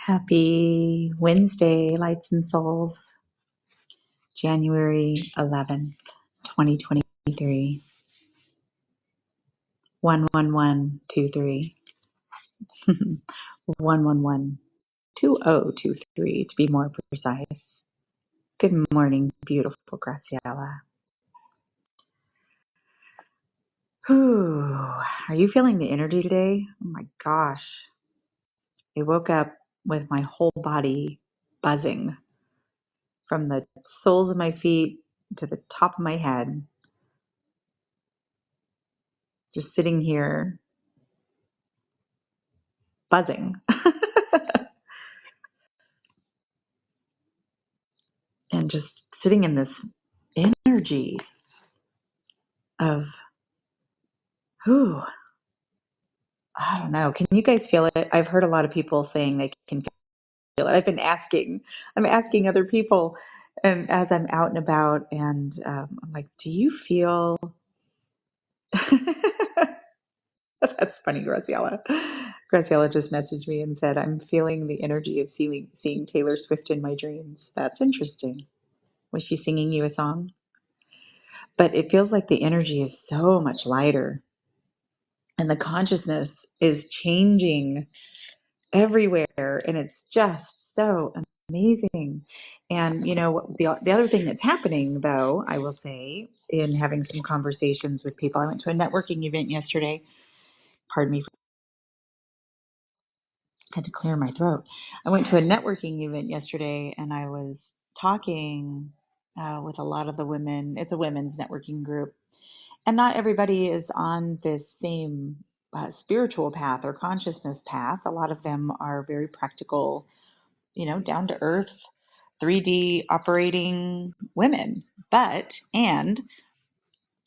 Happy Wednesday, Lights and Souls, January 11th, 2023. 11123. 1112023 to be more precise. Good morning, beautiful Graciela. Whew. Are you feeling the energy today? Oh my gosh. I woke up with my whole body buzzing from the soles of my feet to the top of my head. Just sitting here buzzing. And just sitting in this energy of, whew, I don't know. Can you guys feel it? I've heard a lot of people saying they can feel it. I'm asking other people, and as I'm out and about, and I'm like, do you feel? That's funny, Graciela. Graciela just messaged me and said, I'm feeling the energy of seeing Taylor Swift in my dreams. That's interesting. Was she singing you a song? But it feels like the energy is so much lighter and the consciousness is changing everywhere, and it's just so amazing. And the other thing that's happening, though, I will say, in having some conversations with people, I went to a networking event yesterday. Pardon me, had to clear my throat. I went to a networking event yesterday, and I was talking with a lot of the women. It's a women's networking group, and not everybody is on this same spiritual path or consciousness path. A lot of them are very practical, down to earth, 3D operating women. And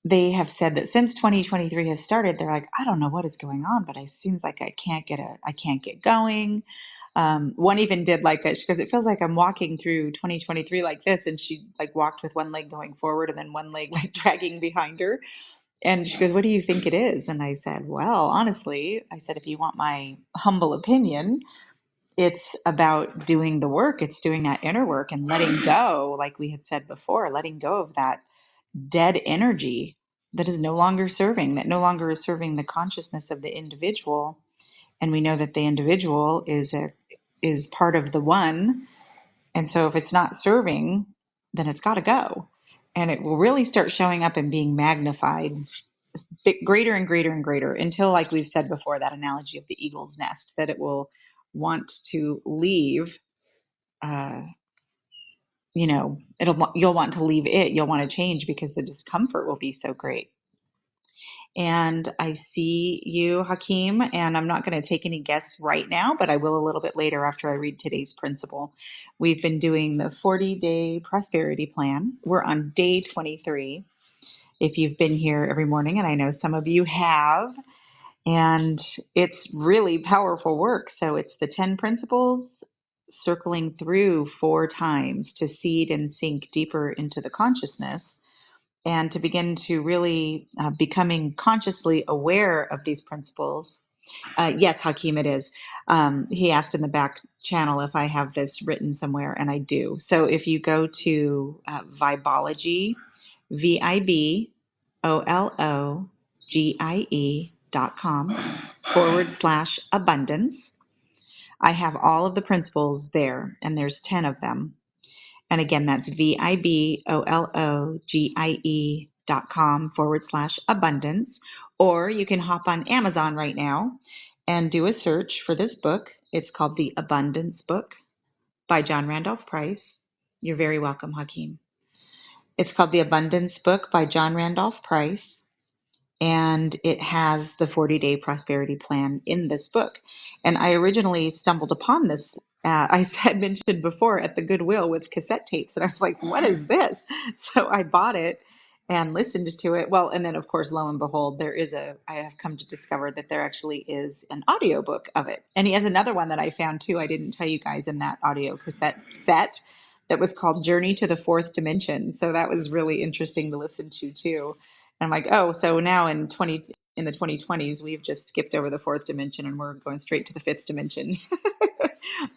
they have said that since 2023 has started, they're like, I don't know what is going on, but it seems like I can't get going. One even did she goes, it feels like I'm walking through 2023 like this. And she like walked with one leg going forward and then one leg like dragging behind her. And she goes, what do you think it is? And I said, well, honestly, I said, if you want my humble opinion, it's about doing the work. It's doing that inner work and letting go, like we had said before, letting go of that dead energy that is no longer serving, that no longer is serving the consciousness of the individual. And we know that the individual is part of the one. And so if it's not serving, then it's got to go. And it will really start showing up and being magnified greater and greater and greater until, like we've said before, that analogy of the eagle's nest, that it will want to leave. Uh, you'll want to leave it. You'll want to change because the discomfort will be so great. And I see you, Hakeem, and I'm not going to take any guests right now, but I will a little bit later after I read today's principle. We've been doing the 40-day prosperity plan. We're on day 23. If you've been here every morning, and I know some of you have, and it's really powerful work. So it's the 10 principles circling through 4 times to seed and sink deeper into the consciousness and to begin to really becoming consciously aware of these principles. Yes, Hakeem, it is. He asked in the back channel if I have this written somewhere, and I do. So if you go to Vibology, VIBOLOGIE.com /abundance, I have all of the principles there, and there's 10 of them. And again, that's VIBOLOGIE.com /abundance. Or you can hop on Amazon right now and do a search for this book. It's called The Abundance Book by John Randolph Price. You're very welcome, Hakeem. It's called The Abundance Book by John Randolph Price. And it has the 40-day prosperity plan in this book. And I originally stumbled upon this, I had mentioned before, at the Goodwill with cassette tapes. And I was like, what is this? So I bought it and listened to it. Well, and then of course, lo and behold, I have come to discover that there actually is an audiobook of it. And he has another one that I found too. I didn't tell you guys in that audio cassette set that was called Journey to the Fourth Dimension. So that was really interesting to listen to too. And I'm like, oh, so now in the 2020s, we've just skipped over the fourth dimension and we're going straight to the fifth dimension.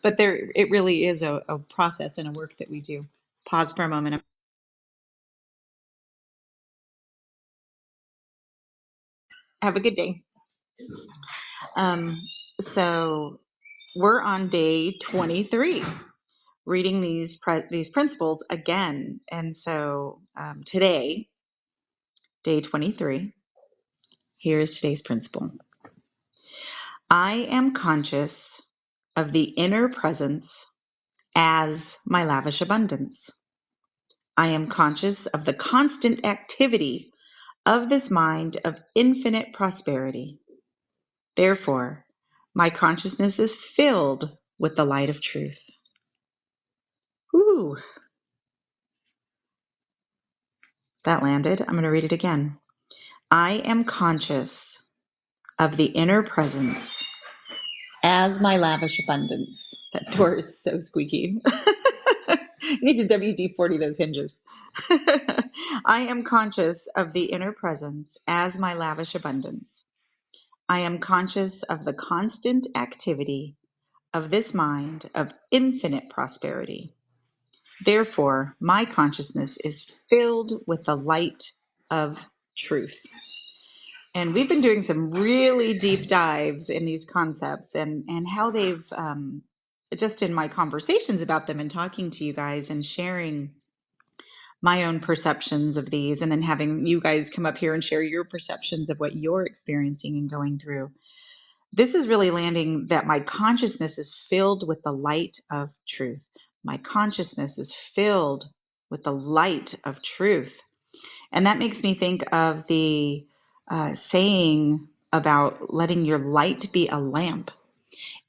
But there, it really is a process and a work that we do. Pause for a moment. Have a good day. Um, so we're on day 23, reading these principles again. And so today, day 23, here is today's principle. I am conscious of the inner presence as my lavish abundance. I am conscious of the constant activity of this mind of infinite prosperity. Therefore, my consciousness is filled with the light of truth. Ooh, that landed. I'm going to read it again. I am conscious of the inner presence as my lavish abundance. That door is so squeaky. You need to WD 40 those hinges. I am conscious of the inner presence as my lavish abundance. I am conscious of the constant activity of this mind of infinite prosperity. Therefore, my consciousness is filled with the light of truth. And we've been doing some really deep dives in these concepts and how they've, just in my conversations about them and talking to you guys and sharing my own perceptions of these, and then having you guys come up here and share your perceptions of what you're experiencing and going through. This is really landing that my consciousness is filled with the light of truth. My consciousness is filled with the light of truth. And that makes me think of the saying about letting your light be a lamp.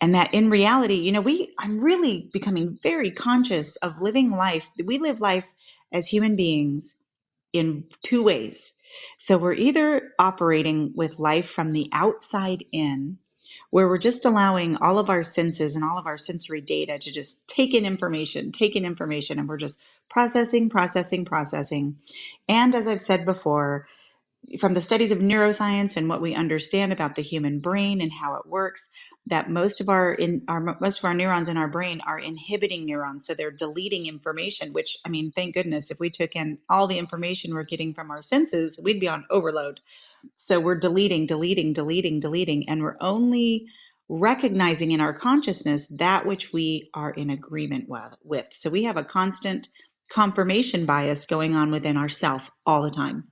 And that in reality, I'm really becoming very conscious of living life. We live life as human beings in two ways. So we're either operating with life from the outside in, where we're just allowing all of our senses and all of our sensory data to just take in information, and we're just processing, processing, processing. And as I've said before, from the studies of neuroscience and what we understand about the human brain and how it works, that most of our neurons in our brain are inhibiting neurons, so they're deleting information. Which, I mean, thank goodness, if we took in all the information we're getting from our senses, we'd be on overload. So we're deleting, deleting, deleting, deleting, and we're only recognizing in our consciousness that which we are in agreement with. So we have a constant confirmation bias going on within ourself all the time.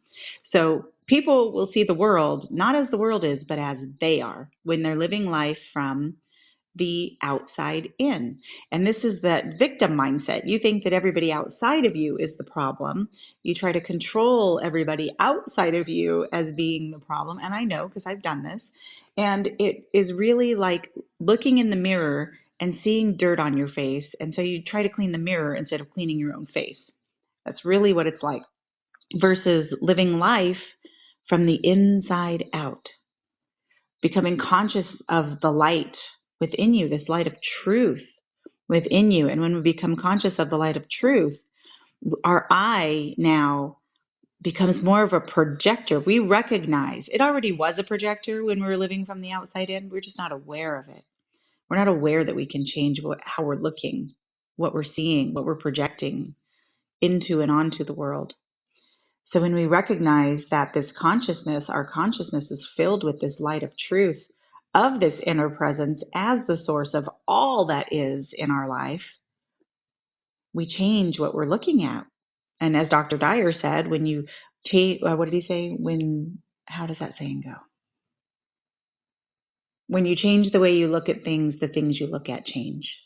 So people will see the world not as the world is, but as they are when they're living life from the outside in. And this is that victim mindset. You think that everybody outside of you is the problem. You try to control everybody outside of you as being the problem. And I know because I've done this. And it is really like looking in the mirror and seeing dirt on your face. And so you try to clean the mirror instead of cleaning your own face. That's really what it's like, versus living life from the inside out, becoming conscious of the light within you, this light of truth within you. And when we become conscious of the light of truth, our I now becomes more of a projector. We recognize it already was a projector when we were living from the outside in. We're just not aware of it. We're not aware that we can change how we're looking, what we're seeing, what we're projecting into and onto the world. So when we recognize that this consciousness, our consciousness is filled with this light of truth, of this inner presence as the source of all that is in our life, we change what we're looking at. And as Dr. Dyer said, when you change, what did he say? How does that saying go? When you change the way you look at things, the things you look at change.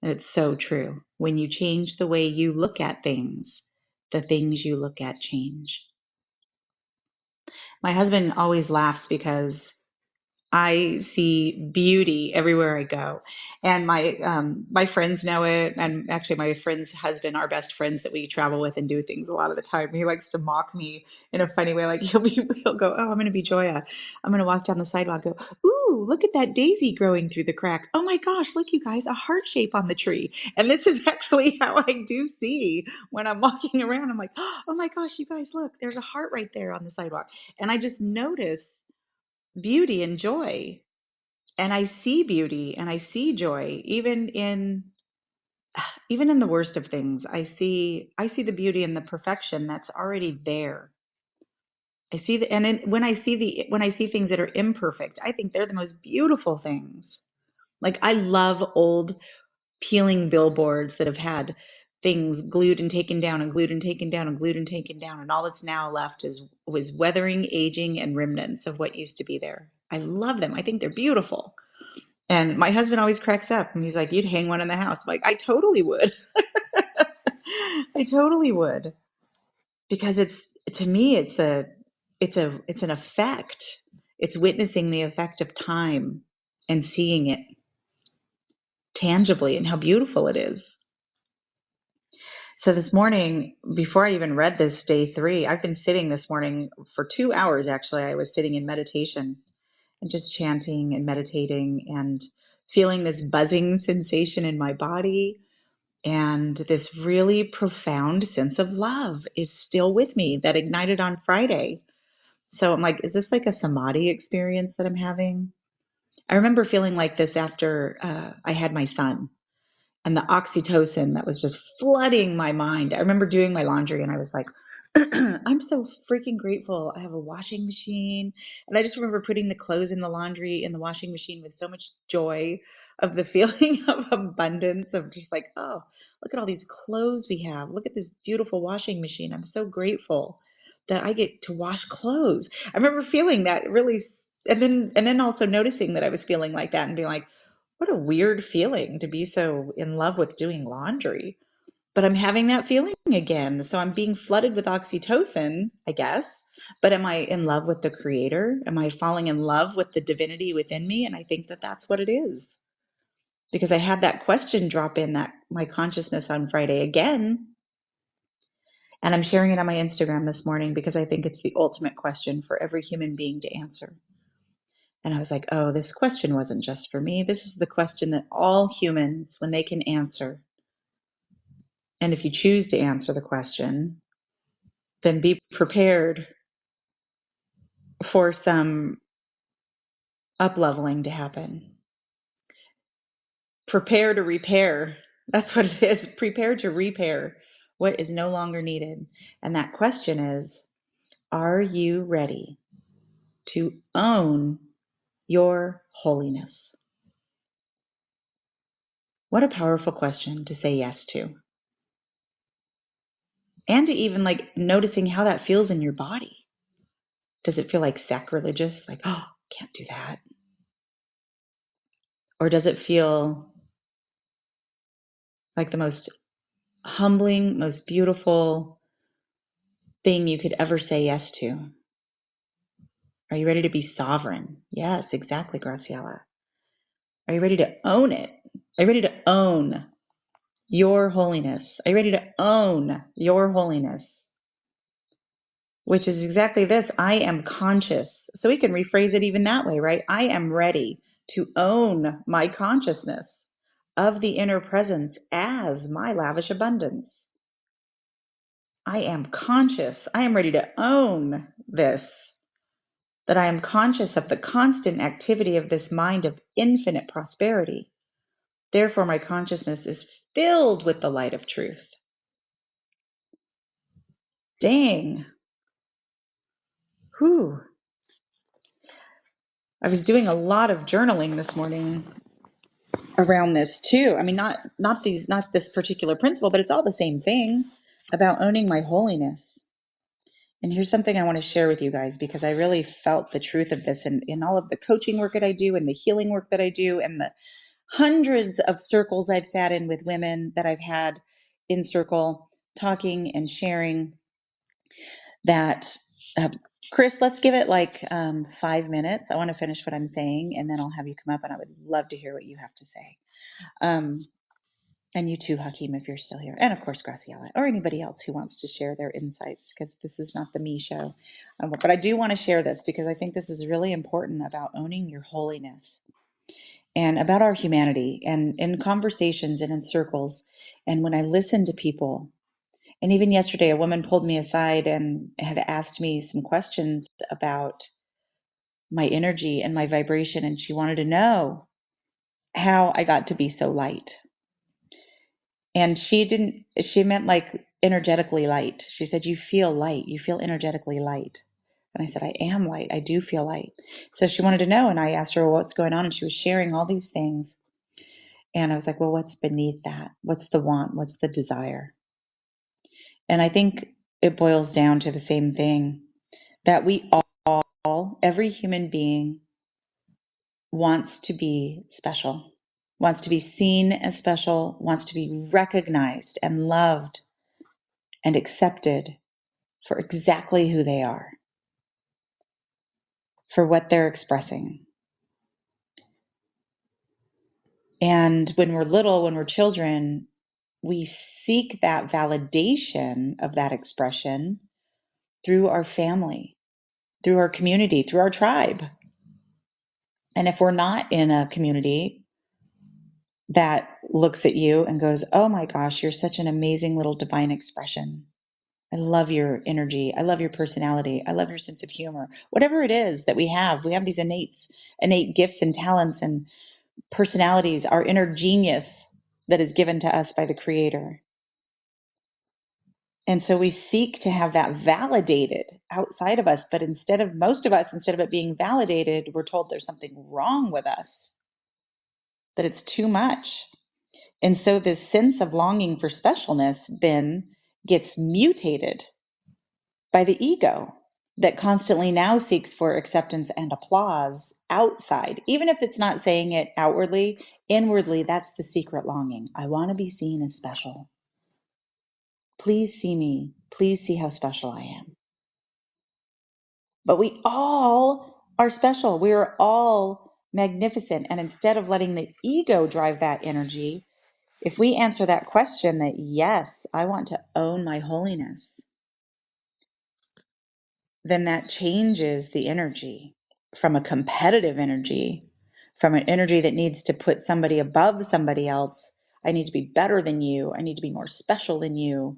And it's so true. When you change the way you look at things, the things you look at change. My husband always laughs because I see beauty everywhere I go, and my friends know it. And actually, my friend's husband, our best friends that we travel with and do things a lot of the time, he likes to mock me in a funny way. Like he'll go, "Oh, I'm going to be Joya. I'm going to walk down the sidewalk. Go, ooh, look at that daisy growing through the crack. Oh my gosh, look, you guys, a heart shape on the tree." And this is actually how I do see when I'm walking around. I'm like, "Oh my gosh, you guys, look, there's a heart right there on the sidewalk," and I just notice beauty and joy And I see beauty and I see joy even in the worst of things. I see the beauty and the perfection that's already there. I see the and when I see things that are imperfect, I think they're the most beautiful things. Like I love old peeling billboards that have had things glued and taken down and glued and taken down and glued and taken down, and all that's now left is was weathering, aging, and remnants of what used to be there. I love them. I think they're beautiful. And my husband always cracks up and he's like, "You'd hang one in the house." I'm like, I totally would. I totally would. Because it's to me it's an effect. It's witnessing the effect of time and seeing it tangibly and how beautiful it is. So this morning, before I even read this day 3, I've been sitting this morning for 2 hours actually. I was sitting in meditation and just chanting and meditating and feeling this buzzing sensation in my body, and this really profound sense of love is still with me that ignited on Friday. So I'm like, is this like a samadhi experience that I'm having? I remember feeling like this after I had my son and the oxytocin that was just flooding my mind. I remember doing my laundry and I was like, I'm so freaking grateful. I have a washing machine. And I just remember putting the clothes in the laundry in the washing machine with so much joy of the feeling of abundance of just like, oh, look at all these clothes we have. Look at this beautiful washing machine. I'm so grateful that I get to wash clothes. I remember feeling that really and then also noticing that I was feeling like that and being like, what a weird feeling to be so in love with doing laundry. But I'm having that feeling again. So I'm being flooded with oxytocin, I guess. But am I in love with the creator? Am I falling in love with the divinity within me? And I think that that's what it is. Because I had that question drop in that my consciousness on Friday again. And I'm sharing it on my Instagram this morning because I think it's the ultimate question for every human being to answer. And I was like, oh, this question wasn't just for me. This is the question that all humans, when they can answer. And if you choose to answer the question, then be prepared for some up-leveling to happen. Prepare to repair. That's what it is. Prepare to repair what is no longer needed. And that question is, are you ready to own your holiness? What a powerful question to say yes to. And to even like noticing how that feels in your body. Does it feel like sacrilegious? Like, oh, can't do that. Or does it feel like the most humbling, most beautiful thing you could ever say yes to? Are you ready to be sovereign? Yes, exactly, Graciela. Are you ready to own it? Are you ready to own your holiness? Are you ready to own your holiness? Which is exactly this. I am conscious. So we can rephrase it even that way, right? I am ready to own my consciousness of the inner presence as my lavish abundance. I am conscious. I am ready to own this, that I am conscious of the constant activity of this mind of infinite prosperity. Therefore, my consciousness is filled with the light of truth. Dang. Whew. I was doing a lot of journaling this morning around this too. I mean, not this particular principle, but it's all the same thing about owning my holiness. And here's something I want to share with you guys because I really felt the truth of this in all of the coaching work that I do and the healing work that I do and the hundreds of circles I've sat in with women that I've had in circle talking and sharing that. Chris, let's give it like 5 minutes. I want to finish what I'm saying and then I'll have you come up and I would love to hear what you have to say. Um, and you too, Hakeem, if you're still here. And of course, Graciela, or anybody else who wants to share their insights, because this is not the me show. But I do want to share this because I think this is really important about owning your holiness and about our humanity and in conversations and in circles. And when I listen to people, and even yesterday, a woman pulled me aside and had asked me some questions about my energy and my vibration, and she wanted to know how I got to be so light. And she meant like energetically light. She said, you feel light, you feel energetically light. And I said, I am light, I do feel light. So she wanted to know, and I asked her, well, what's going on? And she was sharing all these things. And I was like, well, what's beneath that? What's the want? What's the desire? And I think it boils down to the same thing, that we all, every human being wants to be special, wants to be seen as special, wants to be recognized and loved and accepted for exactly who they are, for what they're expressing. And when we're little, when we're children, we seek that validation of that expression through our family, through our community, through our tribe. And if we're not in a community that looks at you and goes, oh my gosh, you're such an amazing little divine expression. I love your energy. I love your personality. I love your sense of humor. Whatever it is that we have these innate gifts and talents and personalities, our inner genius that is given to us by the Creator. And so we seek to have that validated outside of us. But instead of it being validated, we're told there's something wrong with us, that it's too much. And so this sense of longing for specialness then gets mutated by the ego that constantly now seeks for acceptance and applause outside. Even if it's not saying it outwardly, inwardly, that's the secret longing. I want to be seen as special. Please see me. Please see how special I am. But we all are special. We are all magnificent. And instead of letting the ego drive that energy, if we answer that question that, yes, I want to own my holiness, then that changes the energy from a competitive energy, from an energy that needs to put somebody above somebody else. I need to be better than you. I need to be more special than you.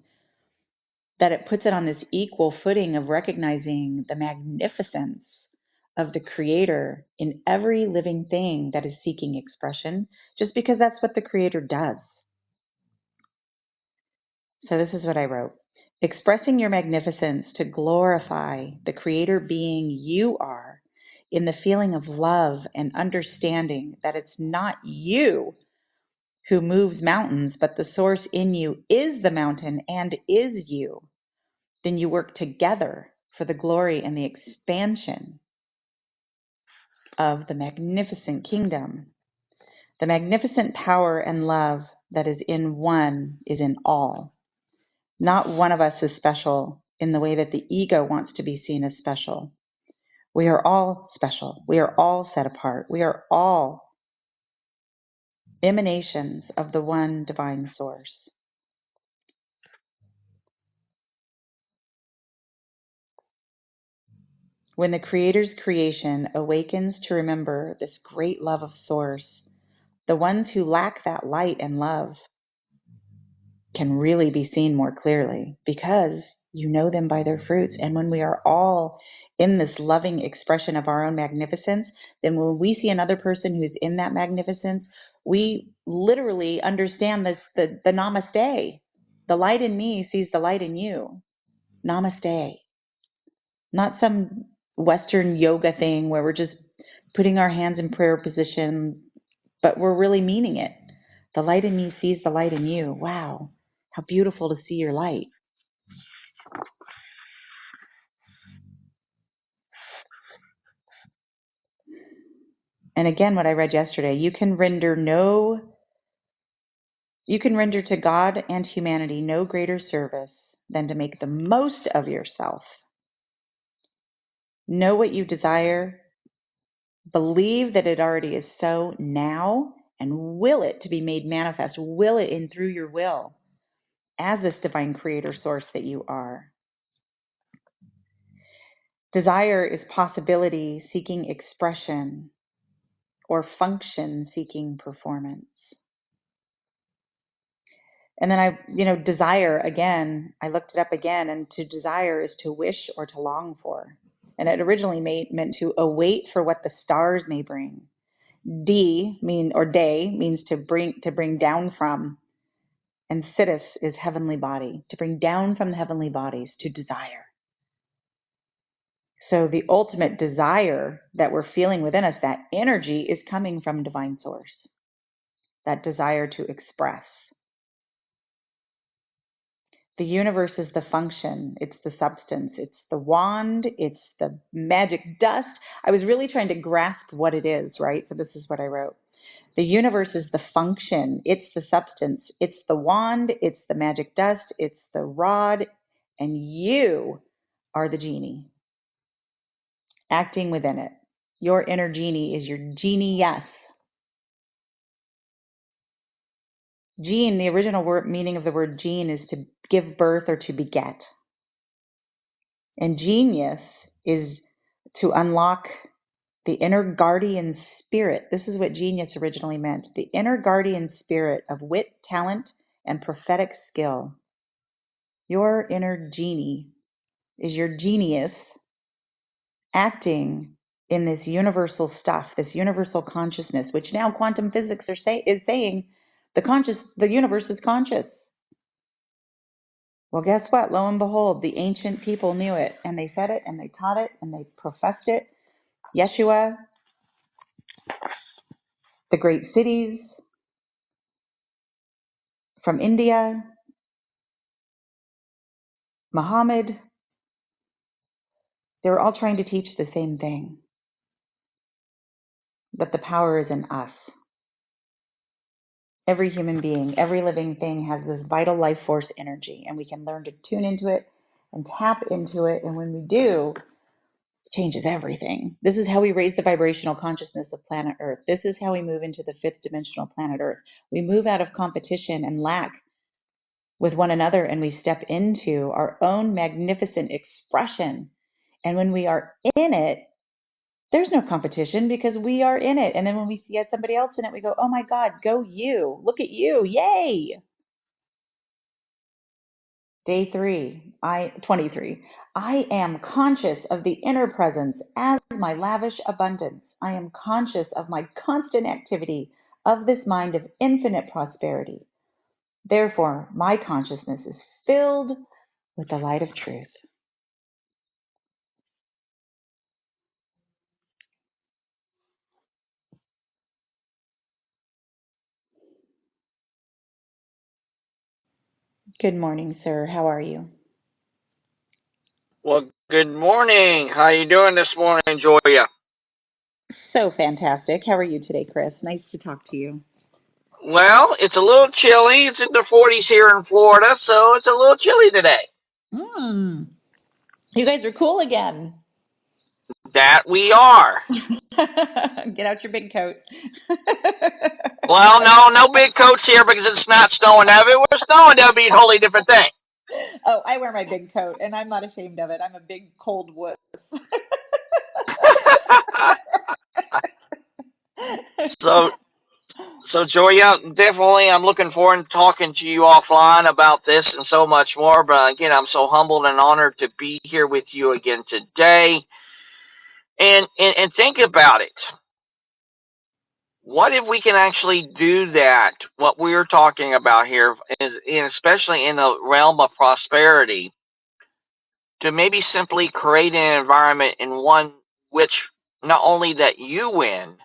That it puts it on this equal footing of recognizing the magnificence of the Creator in every living thing that is seeking expression, just because that's what the Creator does. So this is what I wrote. Expressing your magnificence to glorify the creator being you are, in the feeling of love and understanding that it's not you who moves mountains, but the source in you is the mountain and is you. Then you work together for the glory and the expansion of the magnificent kingdom. The magnificent power and love that is in one is in all. Not one of us is special in the way that the ego wants to be seen as special. We are all special. We are all set apart. We are all emanations of the one divine source. When the Creator's creation awakens to remember this great love of source, the ones who lack that light and love can really be seen more clearly, because you know them by their fruits. And when we are all in this loving expression of our own magnificence, then when we see another person who's in that magnificence, we literally understand the namaste. The light in me sees the light in you. Namaste. Not some Western yoga thing where we're just putting our hands in prayer position, but we're really meaning it. The light in me sees the light in you. Wow. How beautiful to see your light. And again, what I read yesterday, you can render to God and humanity no greater service than to make the most of yourself. Know what you desire, believe that it already is so now, and will it to be made manifest. Will it in through your will as this divine creator source that you are. Desire is possibility seeking expression, or function seeking performance. And then desire again, I looked it up again, and to desire is to wish or to long for. and it originally meant to await for what the stars may bring. Day means to bring down from, and siddhis is heavenly body, to bring down from the heavenly bodies to desire. So the ultimate desire that we're feeling within us, that energy, is coming from divine source. That desire to express. The universe is the function, it's the substance, it's the wand, it's the magic dust. I was really trying to grasp what it is, right? So this is what I wrote. The universe is the function, it's the substance, it's the wand, it's the magic dust, it's the rod, and you are the genie acting within it. Your inner genie is your genie, yes. Gene, the original word meaning of the word gene is to give birth or to beget. And genius is to unlock the inner guardian spirit. This is what genius originally meant, the inner guardian spirit of wit, talent, and prophetic skill. Your inner genie is your genius acting in this universal stuff, this universal consciousness, which now quantum physics is saying the universe is conscious. Well, guess what? Lo and behold, the ancient people knew it, and they said it, and they taught it, and they professed it. Yeshua, the great cities from India, Muhammad, they were all trying to teach the same thing. But the power is in us. Every human being, every living thing has this vital life force energy, and we can learn to tune into it and tap into it. And when we do, it changes everything. This is how we raise the vibrational consciousness of planet Earth. This is how we move into the fifth dimensional planet Earth. We move out of competition and lack with one another, and we step into our own magnificent expression. And when we are in it, there's no competition because we are in it. And then when we see somebody else in it, we go, oh my God, go you. Look at you. Yay. Day 23. I am conscious of the inner presence as my lavish abundance. I am conscious of my constant activity of this mind of infinite prosperity. Therefore, my consciousness is filled with the light of truth. Good morning, sir. How are you? Well, good morning. How you doing this morning, Joya? So fantastic. How are you today, Chris? Nice to talk to you. Well, it's a little chilly. It's in the 40s here in Florida, so it's a little chilly today. Mm. You guys are cool again. That we are. Get out your big coat. Well, no big coats here because it's not snowing. Now, if it was snowing, that would be a totally different thing. Oh, I wear my big coat, and I'm not ashamed of it. I'm a big cold wuss. so, so Joya, definitely, I'm looking forward to talking to you offline about this and so much more. But again, I'm so humbled and honored to be here with you again today. And think about it. What if we can actually do that? What we're talking about here is, especially in the realm of prosperity, to maybe simply create an environment in one which not only that you win,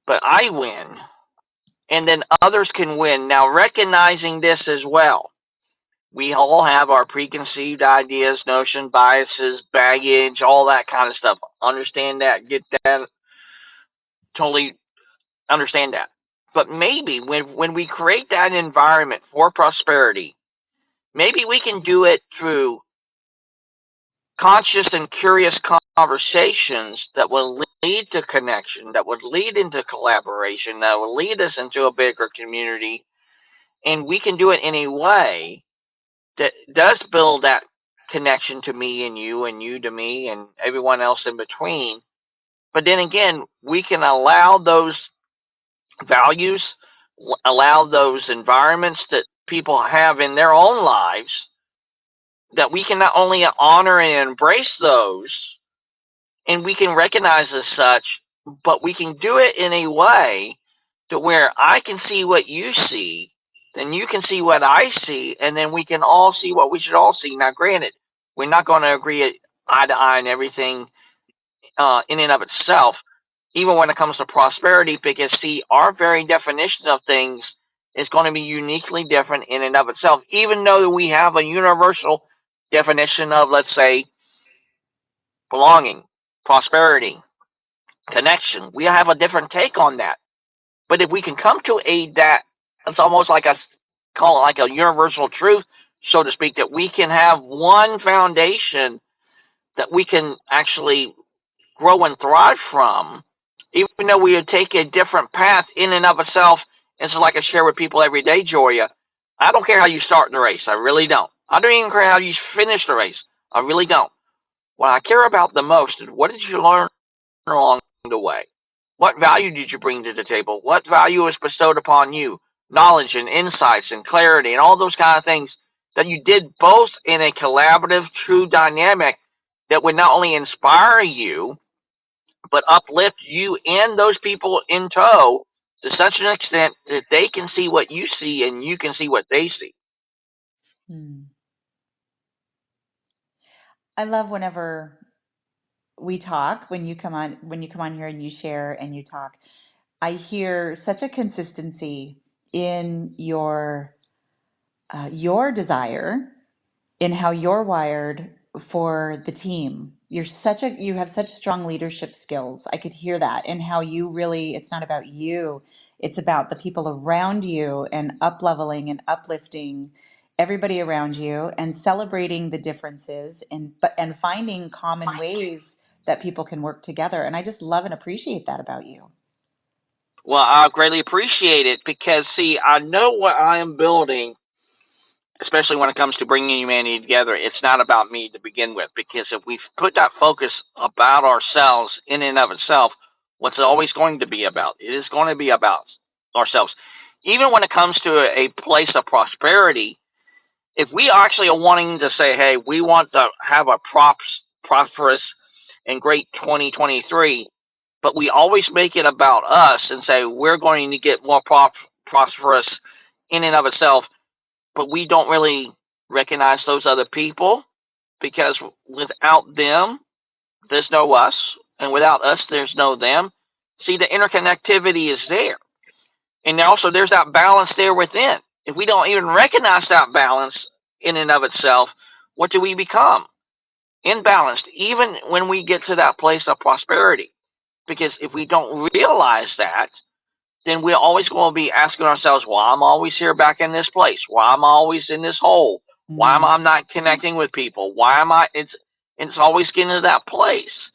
but I win, and then others can win. Now, recognizing this as well, we all have our preconceived ideas, notion, biases, baggage, all that kind of stuff. Understand that, get that, totally understand that. But maybe when we create that environment for prosperity, maybe we can do it through conscious and curious conversations that will lead to connection, that would lead into collaboration, that will lead us into a bigger community. And we can do it in a way that does build that connection to me and you to me and everyone else in between. But then again, we can allow those values, allow those environments that people have in their own lives that we can not only honor and embrace those, and we can recognize as such, but we can do it in a way to where I can see what you see, then you can see what I see, and then we can all see what we should all see. Now, granted, we're not going to agree eye to eye and everything in and of itself, even when it comes to prosperity, because see, our very definition of things is going to be uniquely different in and of itself, even though we have a universal definition of, let's say, belonging, prosperity, connection. We have a different take on that. But if we can come to a that, it's almost like a call it like a universal truth, so to speak, that we can have one foundation that we can actually grow and thrive from, even though we would take a different path in and of itself. And so, like I share with people every day, Joya, I don't care how you start the race. I really don't. I don't even care how you finish the race. I really don't. What I care about the most is what did you learn along the way? What value did you bring to the table? What value was bestowed upon you? Knowledge and insights and clarity and all those kind of things that you did both in a collaborative, true dynamic that would not only inspire you, but uplift you and those people in tow to such an extent that they can see what you see and you can see what they see. Hmm. I love whenever we talk, when you come on here and you share and you talk. I hear such a consistency in your desire, in how you're wired for the team. You have such strong leadership skills. I could hear that, and how you really, it's not about you, it's about the people around you, and up leveling and uplifting everybody around you, and celebrating the differences, and finding common ways that people can work together. And I just love and appreciate that about you. Well, I greatly appreciate it because, see, I know what I am building, especially when it comes to bringing humanity together. It's not about me to begin with, because if we put that focus about ourselves in and of itself, what's it always going to be about? It is going to be about ourselves. Even when it comes to a place of prosperity, if we actually are wanting to say, hey, we want to have a prosperous and great 2023, but we always make it about us and say we're going to get more prosperous in and of itself, but we don't really recognize those other people, because without them, there's no us, and without us, there's no them. See, the interconnectivity is there, and also there's that balance there within. If we don't even recognize that balance in and of itself, what do we become? Imbalanced, even when we get to that place of prosperity. Because if we don't realize that, then we're always going to be asking ourselves, why I'm always here back in this place? Why am I always in this hole? Why am Mm. I not connecting with people? Why am I? It's always getting to that place.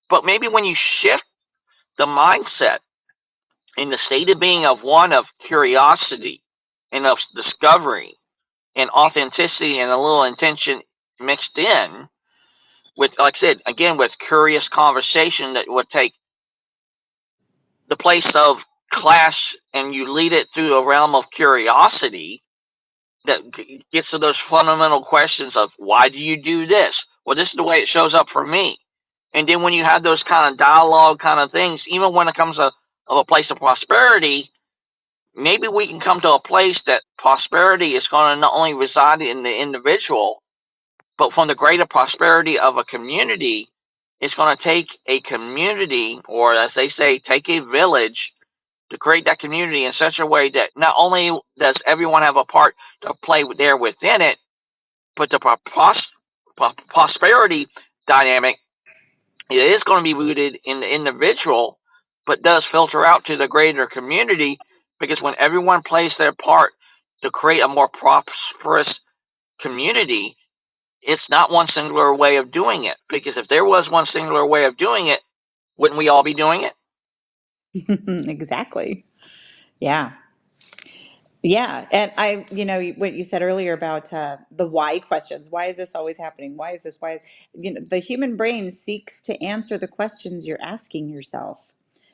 But maybe when you shift the mindset in the state of being of one of curiosity and of discovery and authenticity and a little intention mixed in with, like I said, again, with curious conversation that would take the place of clash and you lead it through a realm of curiosity that gets to those fundamental questions of why do you do this? Well, this is the way it shows up for me. And then when you have those kind of dialogue kind of things, even when it comes of a place of prosperity, maybe we can come to a place that prosperity is going to not only reside in the individual, but from the greater prosperity of a community, it's going to take a community, or as they say, take a village to create that community in such a way that not only does everyone have a part to play there within it, but the prosperity dynamic, it is going to be rooted in the individual, but does filter out to the greater community, because when everyone plays their part to create a more prosperous community, it's not one singular way of doing it. Because if there was one singular way of doing it, wouldn't we all be doing it? Exactly. Yeah. Yeah, and what you said earlier about the why questions. Why is this always happening? Why is this? Why? The human brain seeks to answer the questions you're asking yourself.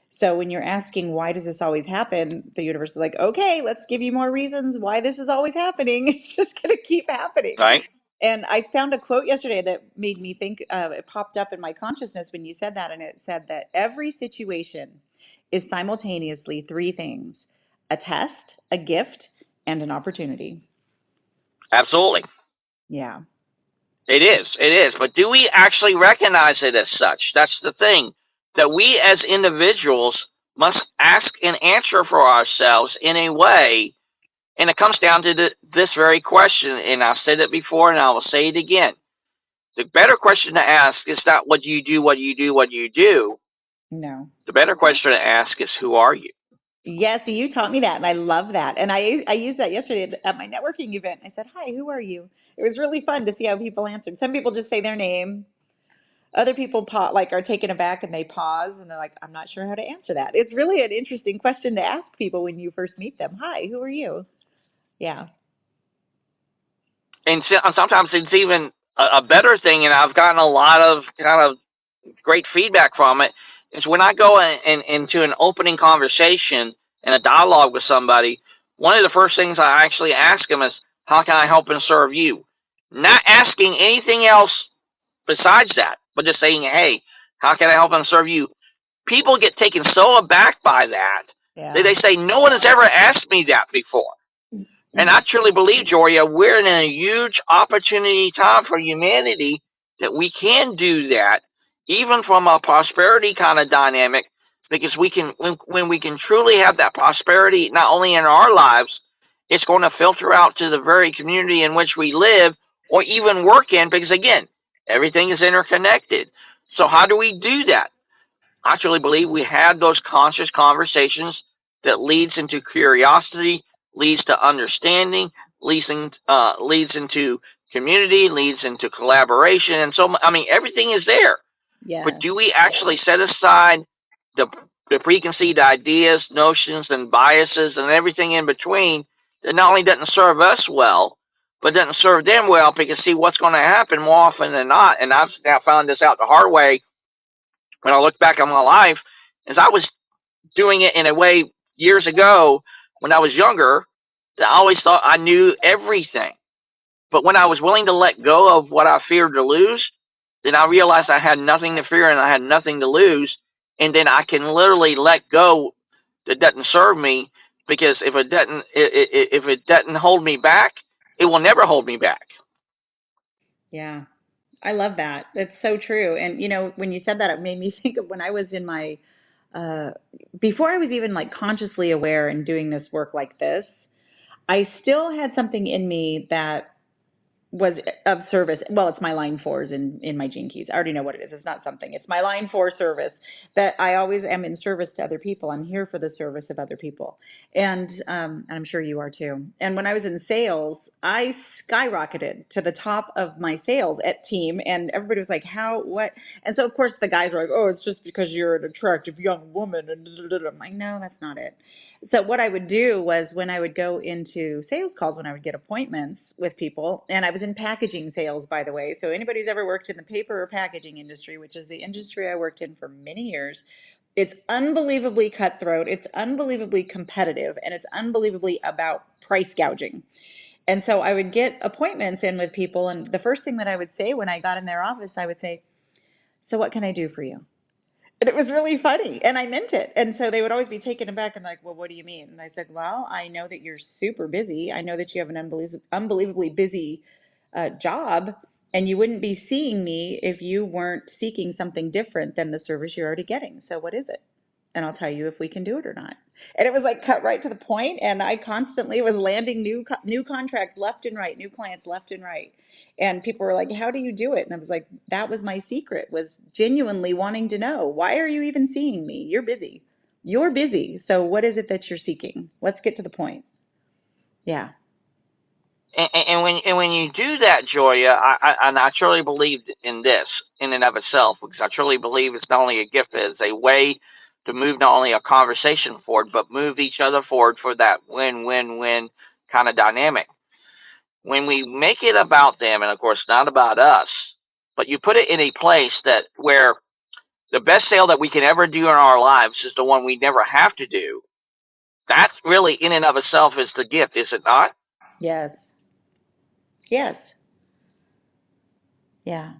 So when you're asking, why does this always happen? The universe is like, okay, let's give you more reasons why this is always happening. It's just going to keep happening. Right? And I found a quote yesterday that made me think, it popped up in my consciousness when you said that. And it said that every situation is simultaneously three things: a test, a gift, and an opportunity. Absolutely. Yeah. It is. It is. But do we actually recognize it as such? That's the thing. That we as individuals must ask and answer for ourselves in a way. And it comes down to this very question. And I've said it before and I will say it again. The better question to ask is not what do you do, what do you do, what do you do. No. The better question to ask is who are you? Yeah, so you taught me that, and I love that. And I used that yesterday at my networking event. I said, "Hi, who are you?" It was really fun to see how people answered. Some people just say their name. Other people like are taken aback and they pause and they're like, "I'm not sure how to answer that." It's really an interesting question to ask people when you first meet them. "Hi, who are you?" Yeah. And sometimes it's even a better thing. And I've gotten a lot of kind of great feedback from it. Is when I go into an opening conversation and a dialogue with somebody, one of the first things I actually ask them is, "How can I help and serve you?" Not asking anything else besides that, but just saying, "Hey, how can I help and serve you?" People get taken so aback by that that Yeah. they say, "No one has ever asked me that before." And I truly believe, Joria, we're in a huge opportunity time for humanity that we can do that, even from a prosperity kind of dynamic, because we can, when we can truly have that prosperity, not only in our lives, it's going to filter out to the very community in which we live or even work in, because again, everything is interconnected. So how do we do that? I truly believe we had those conscious conversations that leads into curiosity, leads to understanding, leads into community, leads into collaboration, and so I mean everything is there. But do Yes. we actually set aside the the preconceived ideas, notions, and biases, and everything in between that not only doesn't serve us well, but doesn't serve them well? Because see, what's going to happen more often than not, and I've now found this out the hard way when I look back on my life, is I was doing it in a way years ago when I was younger that I always thought I knew everything. But when I was willing to let go of what I feared to lose, then I realized I had nothing to fear and I had nothing to lose. And then I can literally let go that doesn't serve me, because if it doesn't hold me back, it will never hold me back. Yeah. I love that. That's so true. And when you said that, it made me think of when I was in my uh before I was even like consciously aware and doing this work like this, I still had something in me that was of service. Well, it's my line fours in my gene keys. I already know what it is. It's not something. It's my line four service that I always am in service to other people. I'm here for the service of other people, and I'm sure you are too. And when I was in sales, I skyrocketed to the top of my sales at team, and everybody was like, "How? What?" And so of course the guys were like, "Oh, it's just because you're an attractive young woman." And I'm like, "No, that's not it." So what I would do was when I would go into sales calls, when I would get appointments with people, and I was in packaging sales, by the way. So anybody who's ever worked in the paper or packaging industry, which is the industry I worked in for many years, it's unbelievably cutthroat, it's unbelievably competitive, and it's unbelievably about price gouging. And so I would get appointments in with people, and the first thing that I would say when I got in their office, I would say, "So what can I do for you?" And it was really funny. And I meant it. And so they would always be taken aback and like, "Well, what do you mean?" And I said, "Well, I know that you're super busy. I know that you have an unbelievably busy job. And you wouldn't be seeing me if you weren't seeking something different than the service you're already getting. So what is it? And I'll tell you if we can do it or not." And it was like cut right to the point. And I constantly was landing new contracts left and right, new clients left and right. And people were like, "How do you do it?" And I was like, that was my secret, was genuinely wanting to know, why are you even seeing me? You're busy. You're busy. So what is it that you're seeking? Let's get to the point. Yeah. And when you do that, Joya, and I truly believe in this in and of itself, because I truly believe it's not only a gift, it's a way to move not only a conversation forward, but move each other forward for that win-win-win kind of dynamic. When we make it about them, and of course not about us, but you put it in a place that where the best sale that we can ever do in our lives is the one we never have to do. That really, in and of itself, is the gift, is it not? Yes. Yes. Yeah.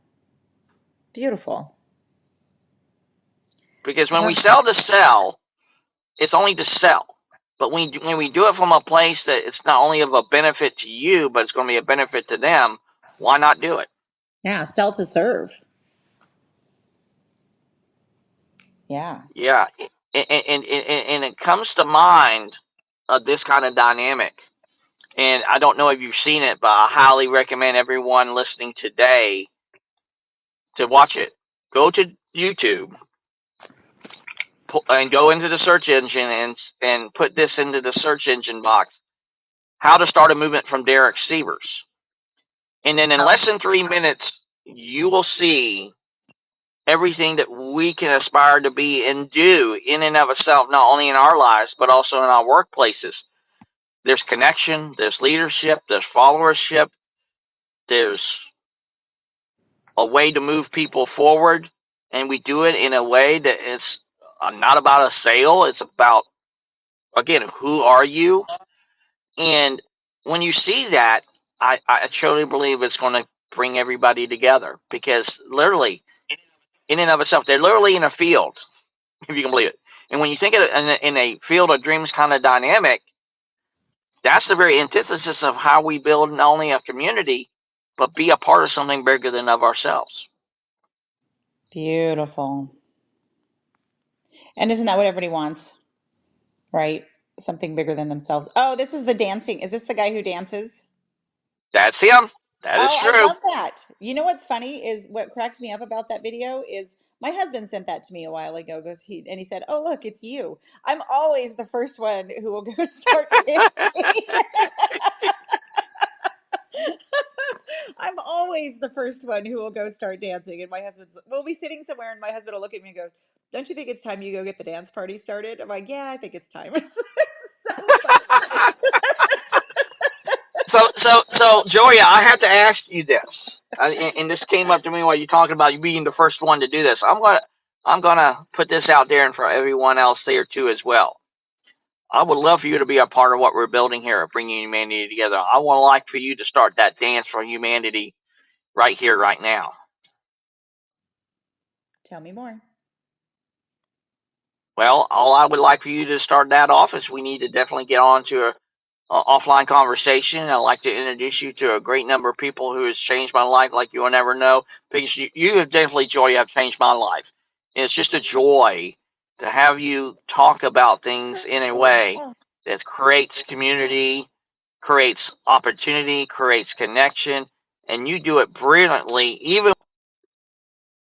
Beautiful. Because I when we love sell to sell, it's only to sell. But when we do it from a place that it's not only of a benefit to you, but it's going to be a benefit to them, why not do it? Yeah, sell to serve. Yeah. Yeah, and it comes to mind of this kind of dynamic. And I don't know if you've seen it, but I highly recommend everyone listening today to watch it. Go to YouTube and go into the search engine and put this into the search engine box. How to start a movement from Derek Sievers. And then in less than 3 minutes, you will see everything that we can aspire to be and do in and of itself, not only in our lives, but also in our workplaces. There's connection, there's leadership, there's followership, there's a way to move people forward. And we do it in a way that it's not about a sale. It's about, again, who are you? And when you see that, I truly believe it's going to bring everybody together because literally, in and of itself, they're literally in a field, if you can believe it. And when you think of it in a field of dreams kind of dynamic, that's the very antithesis of how we build not only a community, but be a part of something bigger than of ourselves. Beautiful. And isn't that what everybody wants, right? Something bigger than themselves. Oh, this is the dancing. Is this the guy who dances? That's him. That is Oh, I true. love that. You know what's funny is what cracked me up about that video is my husband sent that to me a while ago. He said, "Oh, look, it's you." I'm always the first one who will go start dancing. I'm always the first one who will go start dancing. And my husband's, we'll be sitting somewhere and my husband will look at me and go, "Don't you think it's time you go get the dance party started?" I'm like, "Yeah, I think it's time." It's so funny. So, Joya, I have to ask you this, and this came up to me while you're talking about you being the first one to do this. I'm gonna put this out there and for everyone else there too as well. I would love for you to be a part of what we're building here, of bringing humanity together. I would like for you to start that dance for humanity right here, right now. Tell me more. Well, all I would like for you to start that off is we need to definitely get on to offline conversation. I'd like to introduce you to a great number of people who has changed my life like you will never know. Because you have definitely, Joy, you have changed my life. And it's just a joy to have you talk about things in a way that creates community, creates opportunity, creates connection, and you do it brilliantly, even.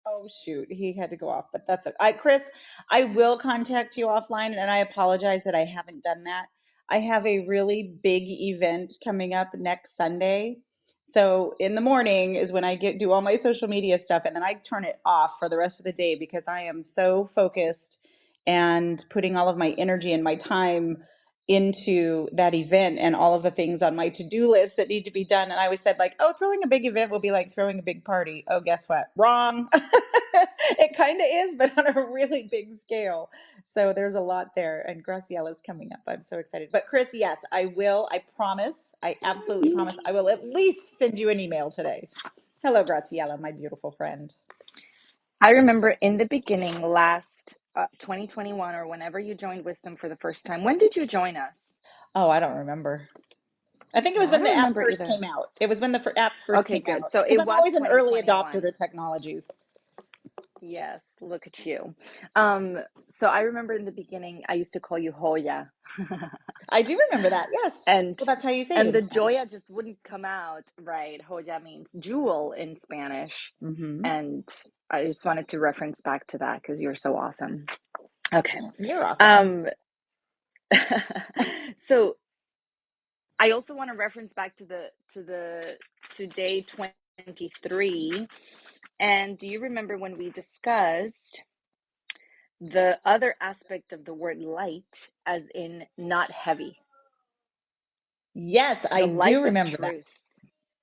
Oh shoot, he had to go off, but that's okay. Chris, I will contact you offline, and I apologize that I haven't done that. I have a really big event coming up next Sunday. So in the morning is when I get do all my social media stuff, and then I turn it off for the rest of the day because I am so focused and putting all of my energy and my time into that event and all of the things on my to-do list that need to be done. And I always said, like, oh, throwing a big event will be like throwing a big party. Oh, guess what? Wrong. It kind of is, but on a really big scale. So there's a lot there. And Graciella's coming up. I'm so excited. But Chris, yes, I will. I promise. I absolutely promise. I will at least send you an email today. Hello, Graciela, my beautiful friend. I remember in the beginning, last 2021, or whenever you joined Wisdom for the first time. When did you join us? Oh, I don't remember. I think it was Yeah, I when the don't app remember first either. came out. It was when the app first Okay, came good. out. So Because it I'm was always an early adopter 2021. to technologies. Yes, look at you. Um, so I remember in the beginning, I used to call you Hoya, I do remember that. Yes. and Well, that's how you say it and in the Spanish. Joya just wouldn't come out right. Hoya means jewel in Spanish, Mm-hmm. and I just wanted to reference back to that because you're so awesome. Okay. You're awesome. Um, so I also want to reference back to the day 23. And do you remember when we discussed the other aspect of the word light, as in not heavy, Yes, I the do light of remember that. truth?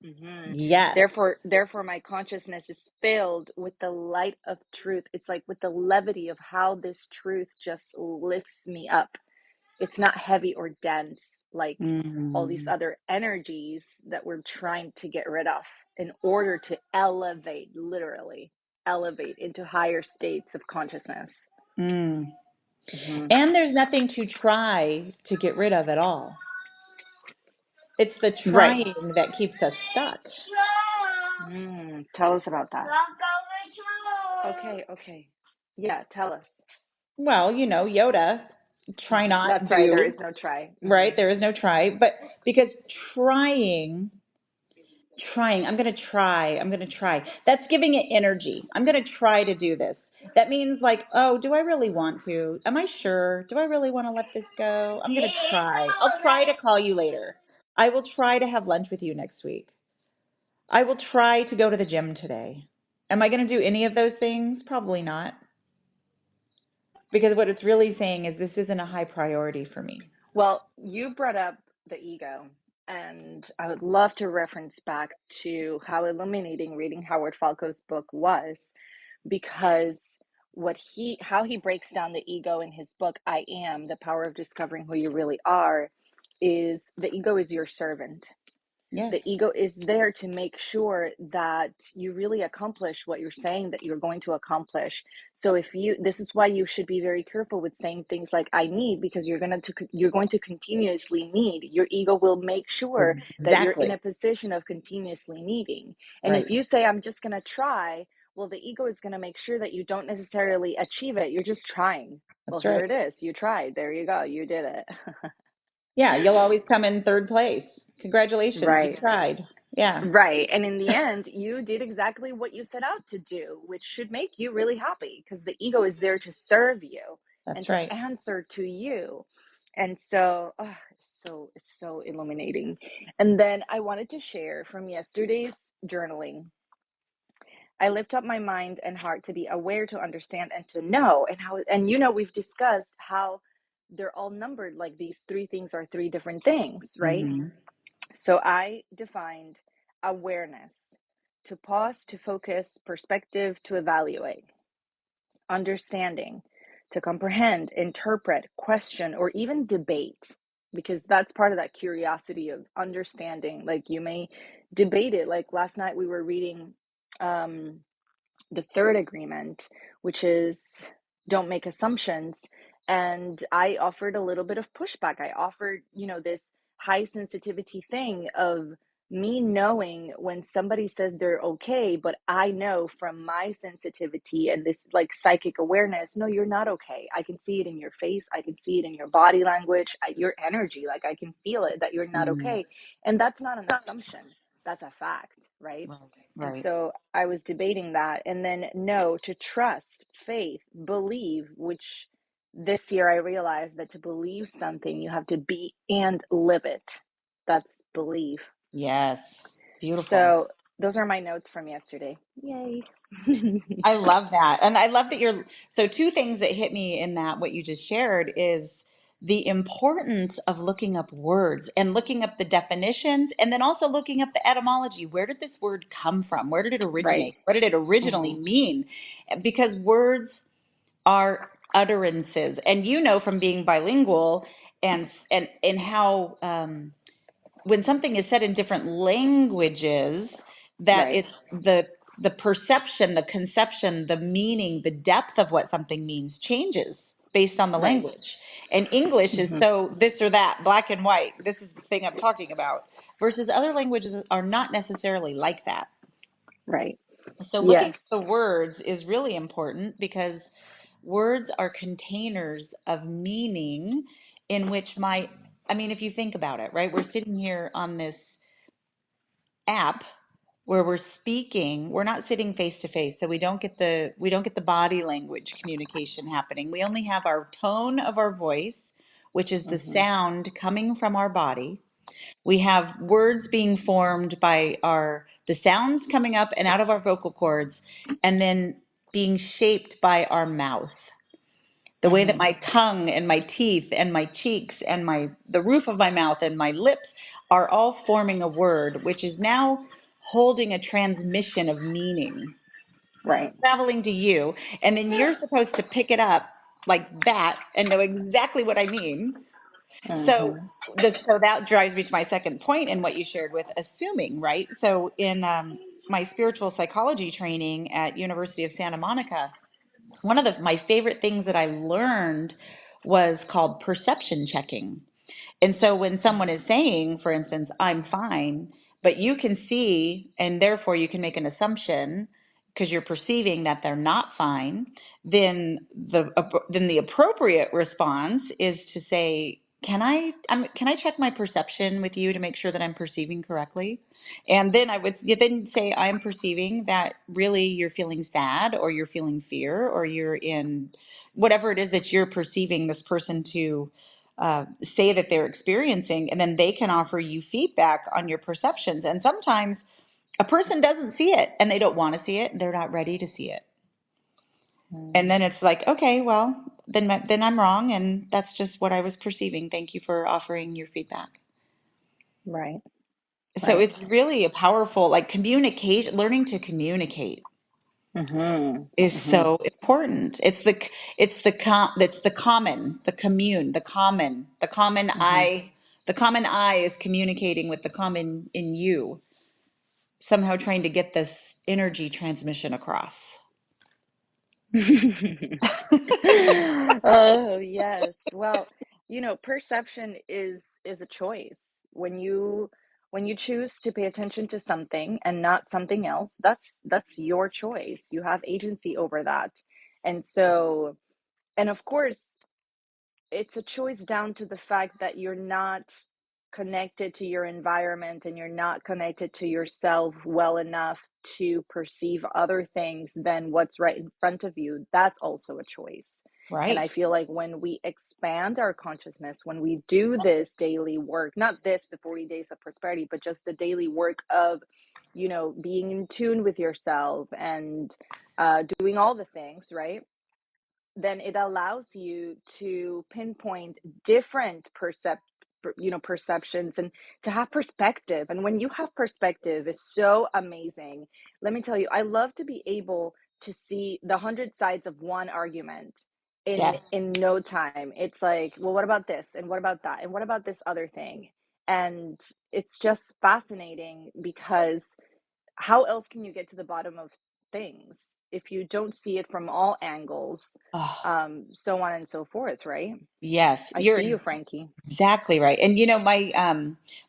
hmm Therefore, Yes. therefore, my consciousness is filled with the light of truth. It's like with the levity of how this truth just lifts me up. It's not heavy or dense like all these Mm. other energies that we're trying to get rid of. in order to elevate, literally elevate into higher states of consciousness. Mm. Hmm. And there's nothing to try to get rid of at all. It's the Right. trying that keeps us stuck. Tell us about that. Okay, okay. Yeah, tell us. Well, Yoda, try not That's right. There do, is no try. right? There is no try, but because trying, I'm going to try. That's giving it energy. I'm going to try to do this. That means like, oh, do I really want to? Am I sure? Do I really want to let this go? I'm going to try. I'll try to call you later. I will try to have lunch with you next week. I will try to go to the gym today. Am I going to do any of those things? Probably not. Because what it's really saying is this isn't a high priority for me. Well, you brought up the ego, and I would love to reference back to how illuminating reading Howard Falco's book was, because how he breaks down the ego in his book, I Am, The Power of Discovering Who You Really Are, is the ego is your servant. The Yes, ego is there to make sure that you really accomplish what you're saying that you're going to accomplish. So this is why you should be very careful with saying things like I need, because you're going to continuously need. Your ego will make sure that you're in exactly. a position of continuously needing. And if Right. you say I'm just going to try, well, the ego is going to make sure that you don't necessarily achieve it. You're just trying. Well, That's here right. it is. You tried. There you go. You did it. Yeah, you'll always come in third place. Congratulations, you Right. tried. Yeah, Right. And in the end, you did exactly what you set out to do, which should make you really happy because the ego is there to serve you and that's to right. answer to you. And so, it's so illuminating. And then I wanted to share from yesterday's journaling. I lift up my mind and heart to be aware, to understand, and to know. And we've discussed how they're all numbered, like these three things are three different things, right? Hmm. So I defined awareness: to pause, to focus, perspective, to evaluate; understanding: to comprehend, interpret, question, or even debate, because that's part of that curiosity of understanding. Like you may debate it. Like last night we were reading um, the third agreement, which is don't make assumptions. And I offered a little bit of pushback. I offered, this high sensitivity thing of me knowing when somebody says they're okay, but I know from my sensitivity and this like psychic awareness, no, you're not okay. I can see it in your face. I can see it in your body language, your energy. Like I can feel it that you're not Mm. okay. And that's not an assumption. That's a fact, right? Right, And right. so I was debating that. And then no, to trust, faith, believe, which this year I realized that to believe something, you have to be and live it. That's believe. Yes, beautiful. So those are my notes from yesterday. Yay. I love that. And I love that so two things that hit me in that, what you just shared, is the importance of looking up words and looking up the definitions and then also looking up the etymology. Where did this word come from? Where did it Right. originate? What did it originally Hmm. mean? Because words are utterances. And from being bilingual and how when something is said in different languages, that Right. it's the perception, the conception, the meaning, the depth of what something means changes based on the Right. language. And English is Hmm. so this or that, black and white. This is the thing I'm talking about. Versus other languages are not necessarily like that. Right. So looking at the Yes. words is really important because words are containers of meaning in which I mean, if you think about it, right? We're sitting here on this app where we're speaking. We're not sitting face to face, so we don't get the body language communication happening. We only have our tone of our voice, which is the Hmm. sound coming from our body. We have words being formed by the sounds coming up and out of our vocal cords, and then being shaped by our mouth. The way that Hmm. my tongue and my teeth and my cheeks and the roof of my mouth and my lips are all forming a word, which is now holding a transmission of meaning, Right. traveling to you, and then you're supposed to pick it up like that and know exactly what I mean, So Mm-hmm. so that drives me to my second point in what you shared with assuming, right? So in my spiritual psychology training at University of Santa Monica, one of my favorite things that I learned was called perception checking. And so when someone is saying, for instance, I'm fine, but you can see, and therefore you can make an assumption because you're perceiving that they're not fine, then the appropriate response is to say, can I check my perception with you to make sure that I'm perceiving correctly? And then I would then say I'm perceiving that really you're feeling sad or you're feeling fear or you're in whatever it is that you're perceiving this person to say that they're experiencing, and then they can offer you feedback on your perceptions. And sometimes a person doesn't see it and they don't want to see it and they're not ready to see it. And then it's like, okay, well, then I'm wrong, and that's just what I was perceiving. Thank you for offering your feedback. Right. So Right. it's really a powerful, like communication, learning to communicate Mm-hmm. is Mm-hmm. so important. It's the common, the commune, Mm-hmm. the common I is communicating with the common in you, somehow trying to get this energy transmission across. Oh, yes. Well, perception is a choice. When you choose to pay attention to something and not something else, that's your choice. You have agency over that. And so, and of course, it's a choice down to the fact that you're not connected to your environment and you're not connected to yourself well enough to perceive other things than what's right in front of you. That's also a choice. And I Right. feel like when we expand our consciousness, when we do this daily work, not this, the 40 days of prosperity, but just the daily work of, being in tune with yourself and doing all the things, right? Then it allows you to pinpoint different perceptions and to have perspective. And when you have perspective, it's so amazing. Let me tell you, I love to be able to see the 100 sides of one argument in Yes. in no time. It's like, well, what about this, and what about that, and what about this other thing? And it's just fascinating because how else can you get to the bottom of things if you don't see it from all angles, Oh, so on and so forth, right? yes, I you're see you, Frankie. exactly right. And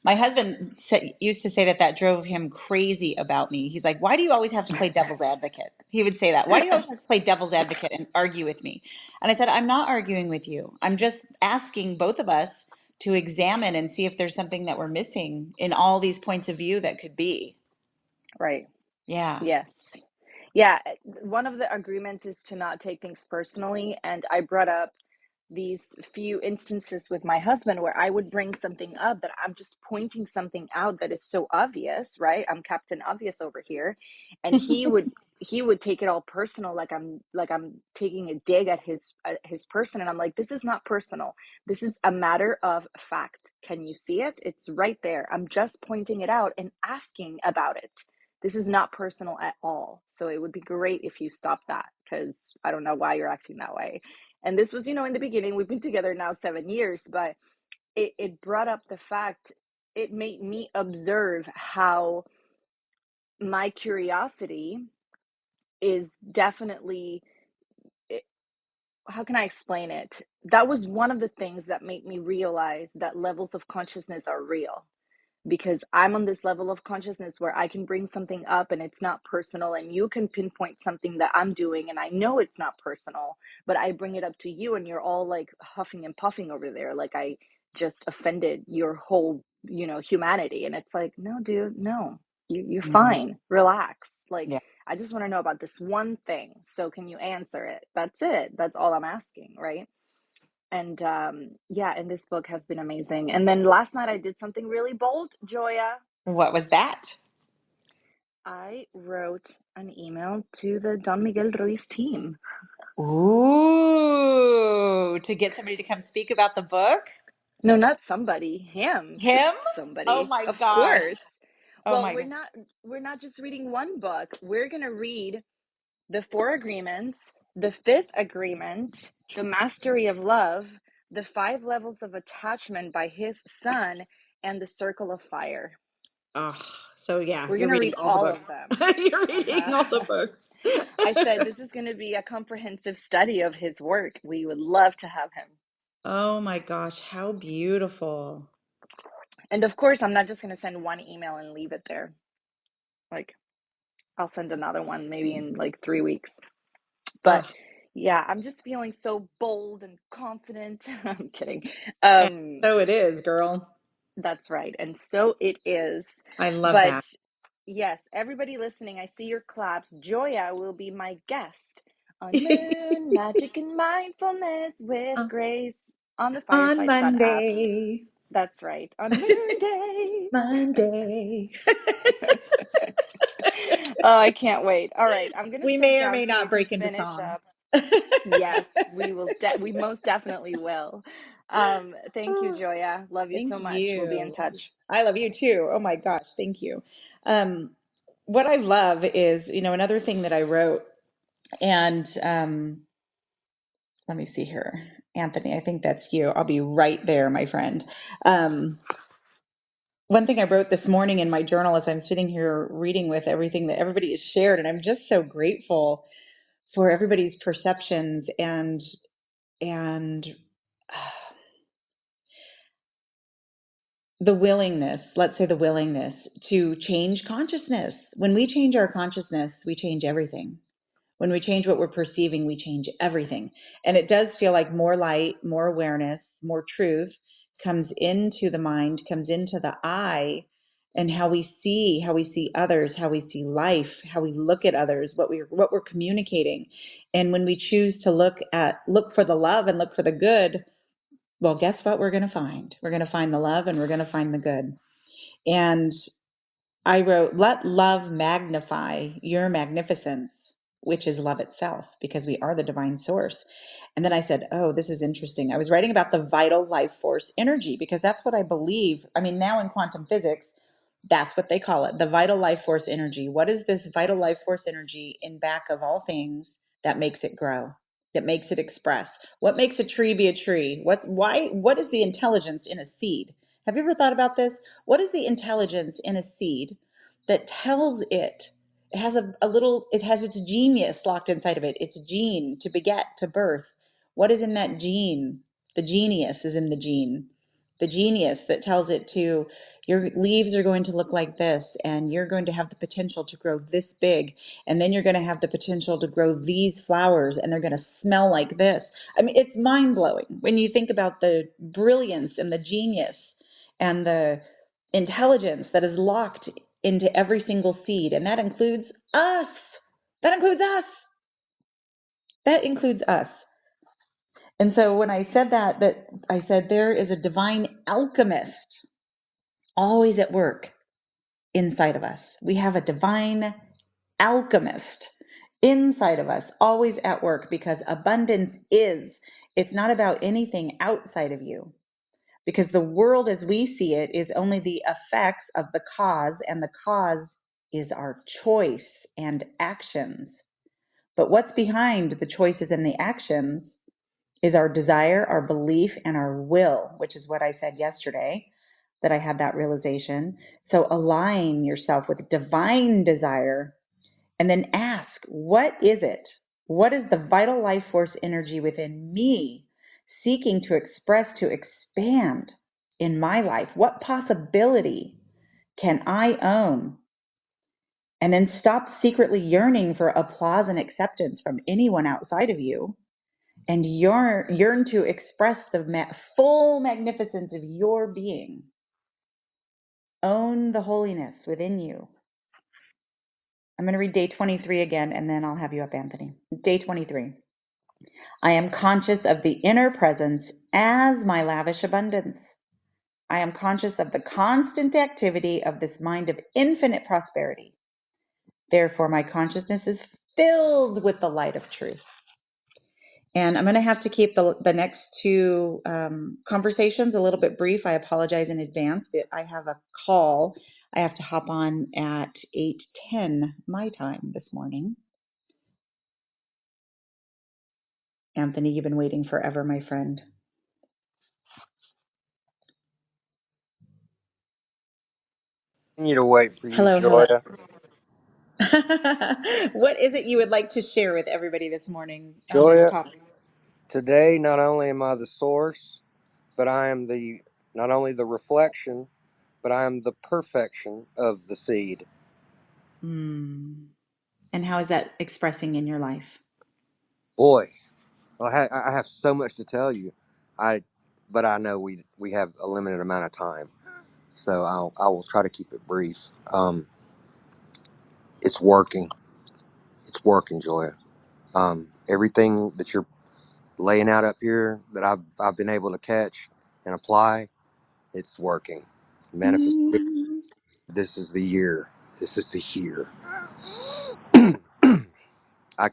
my husband used to say that drove him crazy about me. He's like, "Why do you always have to play devil's advocate?" He would say that. "Why do you always have to play devil's advocate and argue with me?" And I said, "I'm not arguing with you. I'm just asking both of us to examine and see if there's something that we're missing in all these points of view that could be." Right. Yeah. Yes. Yeah. One of the agreements is to not take things personally. And I brought up these few instances with my husband where I would bring something up that I'm just pointing something out that is so obvious, right? I'm Captain Obvious over here. And he would take it all personal, like I'm taking a dig at his person. And I'm like, this is not personal. This is a matter of fact. Can you see it? It's right there. I'm just pointing it out and asking about it. This is not personal at all. So it would be great if you stop that, because I don't know why you're acting that way. And this was, in the beginning. We've been together now 7 years, but it brought up the fact, it made me observe how my curiosity is definitely, how can I explain it? That was one of the things that made me realize that levels of consciousness are real, because I'm on this level of consciousness where I can bring something up and it's not personal, and you can pinpoint something that I'm doing and I know it's not personal, but I bring it up to you and you're all like huffing and puffing over there like I just offended your whole, humanity. And it's like, no, dude, no. You're Mhm. fine. Relax. Like, Yeah. I just want to know about this one thing. So can you answer it? That's it. That's all I'm asking, right? And yeah, and this book has been amazing. And then last night I did something really bold, Joya. What was that? I wrote an email to the Don Miguel Ruiz team. Ooh, to get somebody to come speak about the book? No, not somebody, him. Him? Oh Somebody, my of gosh. course. Oh Well, my we're God. not just reading one book. We're going to read the Four Agreements, the Fifth Agreement, the Mastery of Love, The Five Levels of Attachment by his son, and The Circle of Fire. Oh, so yeah, We're you're going to reading read all the all of books. them. You're reading all the books. I said this is going to be a comprehensive study of his work. We would love to have him. Oh my gosh, how beautiful. And of course, I'm not just going to send one email and leave it there. Like, I'll send another one maybe in like 3 weeks. But Oh, yeah, I'm just feeling so bold and confident. I'm kidding. and so it is, girl. That's right. And so it is. I love But that. yes, everybody listening, I see your claps. Joya will be my guest on Moon Magic and Mindfulness with Grace on the On Fireside Chat app. Monday. That's right. On Moon Day. Monday. Oh, I can't wait. All right, I'm gonna We sit may or down may here not to break into finish song. up. Yes, we will. We most definitely will. Thank you, Oh, Joya. Love you thank so much. We'll be in you. touch. I love you too. Oh my gosh, thank you. What I love is, another thing that I wrote, and let me see here. Anthony, I think that's you. I'll be right there, my friend. One thing I wrote this morning in my journal as I'm sitting here reading with everything that everybody has shared, and I'm just so grateful for everybody's perceptions and the willingness, let's say the willingness to change consciousness. When we change our consciousness, we change everything. When we change what we're perceiving, we change everything. And it does feel like more light, more awareness, more truth comes into the mind, comes into the eye, and how we see others, how we see life, how we look at others, what we're communicating. And when we choose to look for the love and look for the good, well, guess what we're going to find? We're going to find the love and we're going to find the good. And I wrote, let love magnify your magnificence, which is love itself, because we are the divine source. And then I said, oh, this is interesting. I was writing about the vital life force energy because that's what I believe. I mean, now in quantum physics, that's what they call it, the vital life force energy. What is this vital life force energy in back of all things that makes it grow, that makes it express? What makes a tree be a tree? What is the intelligence in a seed? Have you ever thought about this? What is the intelligence in a seed that tells it has it has its genius locked inside of it, its gene to beget, to birth. What is in that gene? The genius is in the gene. The genius that tells it to, your leaves are going to look like this, and you're going to have the potential to grow this big, and then you're going to have the potential to grow these flowers, and they're going to smell like this. I mean, it's mind blowing when you think about the brilliance and the genius and the intelligence that is locked into every single seed, and that includes us. That includes us. That includes us. And so when I said that I said there is a divine alchemist always at work inside of us. We have a divine alchemist inside of us, always at work, because abundance is, it's not about anything outside of you. Because the world as we see it is only the effects of the cause, and the cause is our choice and actions. But what's behind the choices and the actions is our desire, our belief, and our will, which is what I said yesterday that I had that realization. So align yourself with divine desire and then ask, what is it? What is the vital life force energy within me seeking to express, to expand in my life? What possibility can I own? And then stop secretly yearning for applause and acceptance from anyone outside of you, and yearn to express the full magnificence of your being. Own the holiness within you. I'm going to read day 23 again, and then I'll have you up, Anthony. Day 23. I am conscious of the inner presence as my lavish abundance. I am conscious of the constant activity of this mind of infinite prosperity. Therefore, my consciousness is filled with the light of truth. And I'm going to have to keep the next two conversations a little bit brief. I apologize in advance, but I have a call I have to hop on at 8:10 my time this morning. Anthony, you've been waiting forever, my friend. Continue to wait for you, Hello, hello. Joya. What is it you would like to share with everybody this morning on this Joya, topic? today not only am I the source, but I am the not only the reflection, but I am the perfection of the seed. Mm. And how is that expressing in your life? Boy, I have so much to tell you. I, but I know we have a limited amount of time, so I will try to keep it brief. It's working. It's working, Joya. Everything that you're laying out up here that I've been able to catch and apply, it's working. Manifestation. Mm. This is the year. This is the year. I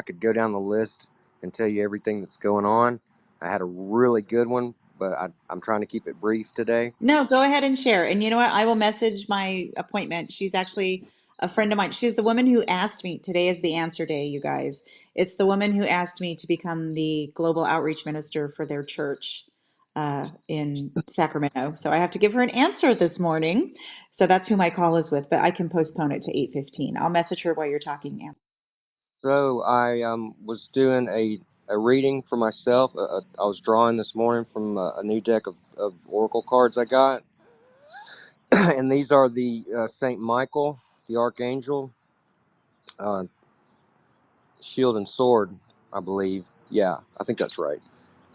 could go down the list and tell you everything that's going on. I had a really good one, but I'm trying to keep it brief today. No, go ahead and share. And you know what? I will message my appointment. She's actually a friend of mine. She's the woman who asked me. Today is the answer day, you guys. It's the woman who asked me to become the global outreach minister for their church in Sacramento. So I have to give her an answer this morning. So that's who my call is with, but I can postpone it to 8:15. I'll message her while you're talking, Ann. So I was doing a reading for myself. I was drawing this morning from a new deck of oracle cards I got, and these are the Saint Michael, the Archangel, uh, shield and sword, I believe. Yeah, I think that's right.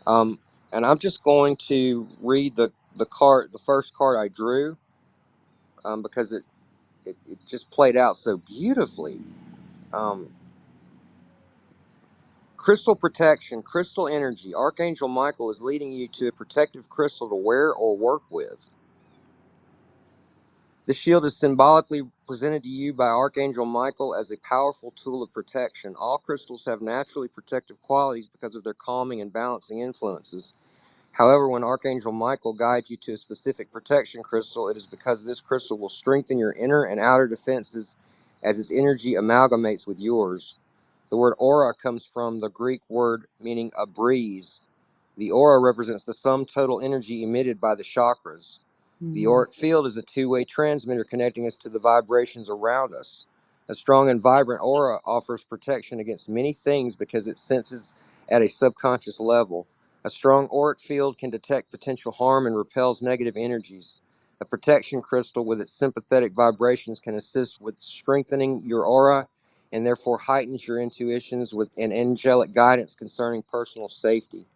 Um, and I'm just going to read the card, the first card I drew, because it just played out so beautifully. Um, Crystal protection, crystal energy. Archangel Michael is leading you to a protective crystal to wear or work with. The shield is symbolically presented to you by Archangel Michael as a powerful tool of protection. All crystals have naturally protective qualities because of their calming and balancing influences. However, when Archangel Michael guides you to a specific protection crystal, it is because this crystal will strengthen your inner and outer defenses as its energy amalgamates with yours. The word aura comes from the Greek word meaning a breeze. The aura represents the sum total energy emitted by the chakras. The Mm. auric field is a two-way transmitter connecting us to the vibrations around us. A strong and vibrant aura offers protection against many things because it senses at a subconscious level. A strong auric field can detect potential harm and repels negative energies. A protection crystal with its sympathetic vibrations can assist with strengthening your aura and therefore heightens your intuitions with an angelic guidance concerning personal safety.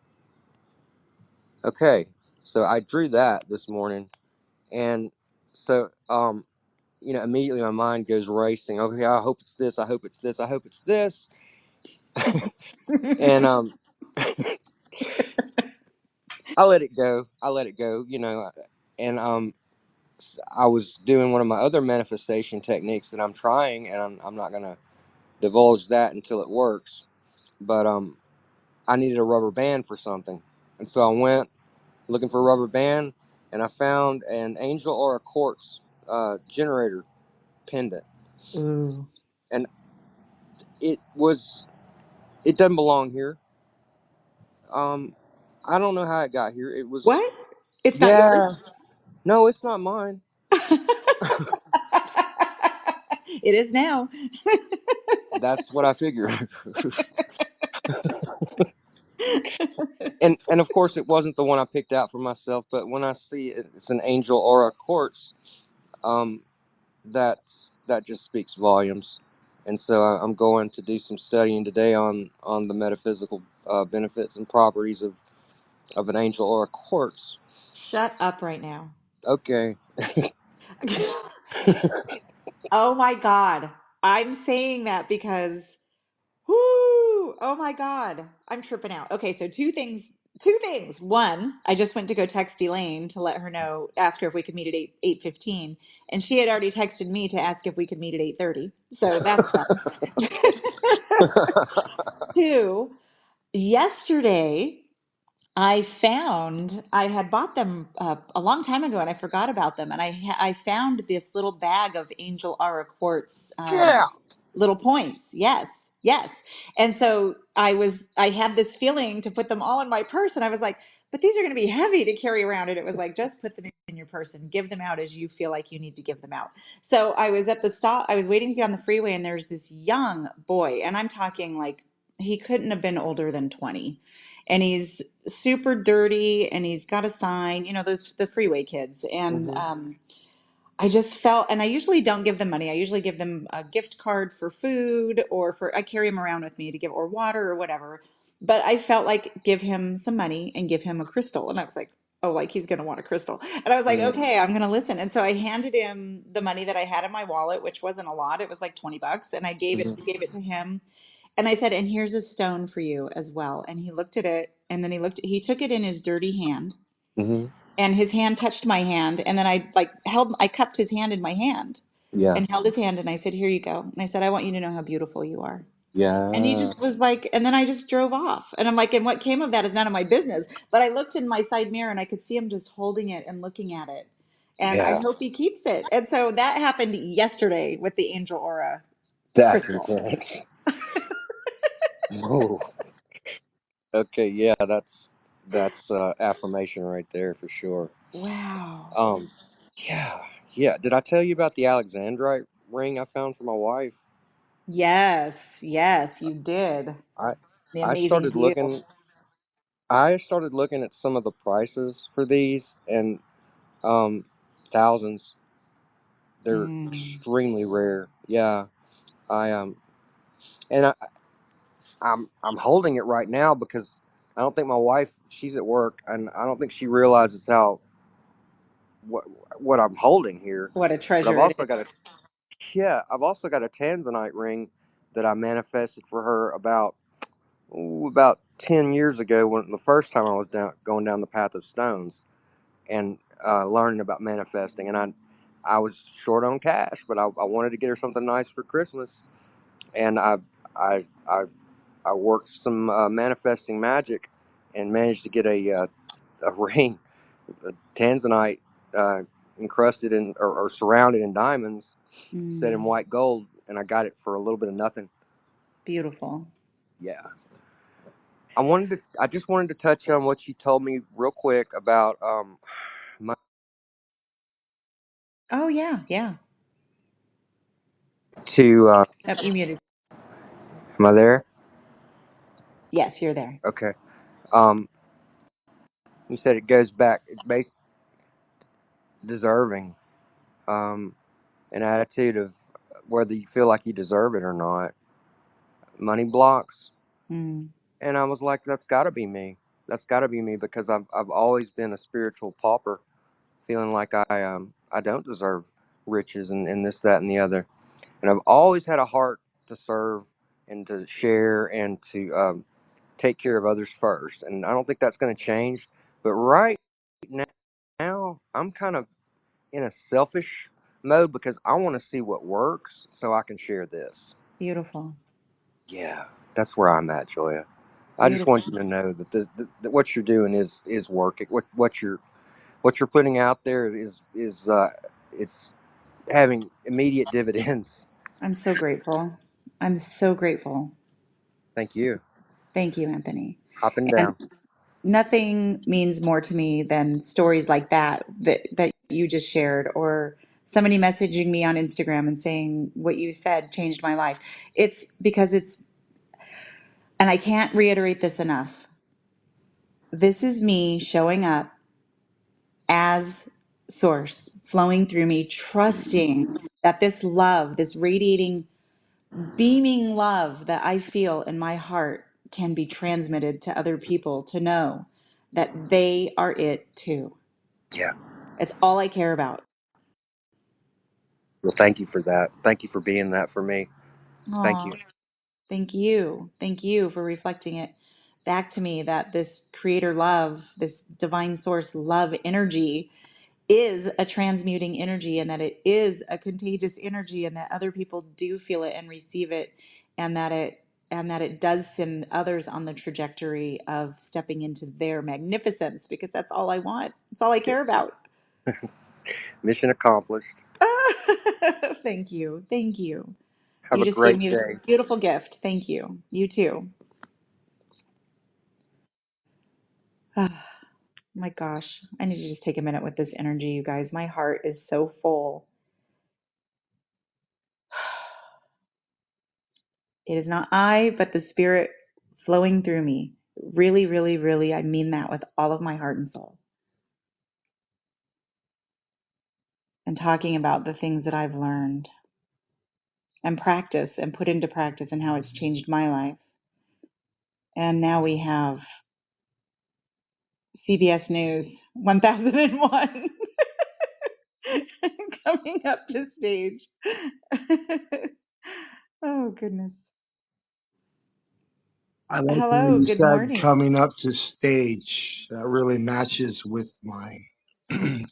Okay, so I drew that this morning, and so immediately my mind goes racing. Okay, I hope it's this. I hope it's this. I hope it's this. And I let it go. I let it go. And I was doing one of my other manifestation techniques that I'm trying, and I'm not gonna divulge that until it works. But I needed a rubber band for something, and so I went looking for a rubber band, and I found an angel or a quartz generator pendant, Ooh. and it doesn't belong here. Um, I don't know how it got here. It was What? It's not yours? yeah, no, it's not mine. It is now. That's what I figured. And of course it wasn't the one I picked out for myself. But when I see it's an angel or a quartz, um, that just speaks volumes. And so I'm going to do some studying today on the metaphysical benefits and properties of an angel or a quartz. Shut up right now. Okay. Oh my God. I'm saying that because, whoo, oh my God. I'm tripping out. Okay, so two things. Two things. One, I just went to go text Elaine to let her know, ask her if we could meet at 8:15, and she had already texted me to ask if we could meet at 8:30. So that's done. Two, yesterday I had bought them a long time ago and I forgot about them. And I found this little bag of Angel Aura Quartz Get out. little points. Yes. Yes. And so I had this feeling to put them all in my purse. And I was like, but these are going to be heavy to carry around. And it was like, just put them in your purse and give them out as you feel like you need to give them out. So I was at the stop, I was waiting to get on the freeway, and there's this young boy. And I'm talking like he couldn't have been older than 20. And he's super dirty and he's got a sign, those, the freeway kids. And, Hmm. I just felt, and I usually don't give them money. I usually give them a gift card for food or I carry them around with me to give, or water or whatever. But I felt like give him some money and give him a crystal. And I was like, oh, like he's going to want a crystal. And I was like, Hmm. okay, I'm going to listen. And so I handed him the money that I had in my wallet, which wasn't a lot. It was like 20 bucks. And I Hmm. gave it to him. And I said, and here's a stone for you as well. And he looked at it, and then he took it in his dirty hand, Hmm. and his hand touched my hand, and then I cupped his hand in my hand Yeah. and held his hand, and I said, here you go. And I said, I want you to know how beautiful you are. And he Yeah. just was like, and then I just drove off. And I'm like, and what came of that is none of my business. But I looked in my side mirror and I could see him just holding it and looking at it. And I Yeah. hope he keeps it. And so that happened yesterday with the Angel Aura That's crystal. intense. Whoa. Okay. Yeah. That's affirmation right there for sure. Wow. Um. Yeah. Yeah. Did I tell you about the Alexandrite ring I found for my wife? Yes, yes, you did. I The I amazing started view. looking. I started looking at some of the prices for these, and um, thousands. They're Mm, extremely rare. Yeah. I and I'm holding it right now because I don't think my wife, she's at work, and I don't think she realizes how what what I'm holding here. what a But treasure it is. I've also got a tanzanite ring that I manifested for her about 10 years ago, when the first time I was going down the path of stones and learning about manifesting. And I was short on cash, but I wanted to get her something nice for Christmas, and I I I worked some manifesting magic and managed to get a ring, a tanzanite, uh, encrusted in, or surrounded in diamonds, set in Mm, white gold, and I got it for a little bit of nothing. beautiful. Yeah, I just wanted to touch on what you told me real quick about my Oh yeah, yeah. to. Yep, you muted. Am I there? Yes, you're there. Okay. Um, you said it goes back. It based deserving. An attitude of whether you feel like you deserve it or not. Money blocks. Mm, And I was like, that's got to be me. That's got to be me because I've always been a spiritual pauper, feeling like I don't deserve riches and this, that, and the other. And I've always had a heart to serve and to share and to take care of others first. And I don't think that's going to change. But right now, I'm kind of in a selfish mode because I want to see what works so I can share this. beautiful. Yeah, that's where I'm at, Joya. I just Beautiful. want you to know that that what you're doing is working. What you're putting out there is it's having immediate dividends. I'm so grateful. I'm so grateful. Thank you. Thank you, Anthony. Up and And down. nothing means more to me than stories like that you just shared, or somebody messaging me on Instagram and saying what you said changed my life. It's because and I can't reiterate this enough. This is me showing up as source flowing through me, trusting that this love, this radiating, beaming love that I feel in my heart can be transmitted to other people to know that they are it too. Yeah. It's all I care about. Well, thank you for that. Thank you for being that for me. Thank Oh, you. thank you. Thank you for reflecting it back to me that this creator love, this divine source love energy is a transmuting energy, and that it is a contagious energy, and that other people do feel it and receive it, and that it does send others on the trajectory of stepping into their magnificence, because that's all I want. It's all I Yeah. care about. Mission accomplished. Thank you. Thank you. Have You a just gave great me this day. beautiful gift. Thank you. You too. My gosh, I need to just take a minute with this energy, you guys. My heart is so full. It is not I, but the spirit flowing through me. Really, really, really, I mean that with all of my heart and soul. And talking about the things that I've learned and practice and put into practice and how it's changed my life. And now we have CBS News 1001 coming up to stage. Oh, goodness. I like the way Hello, you good said morning. coming up to stage. That really matches with my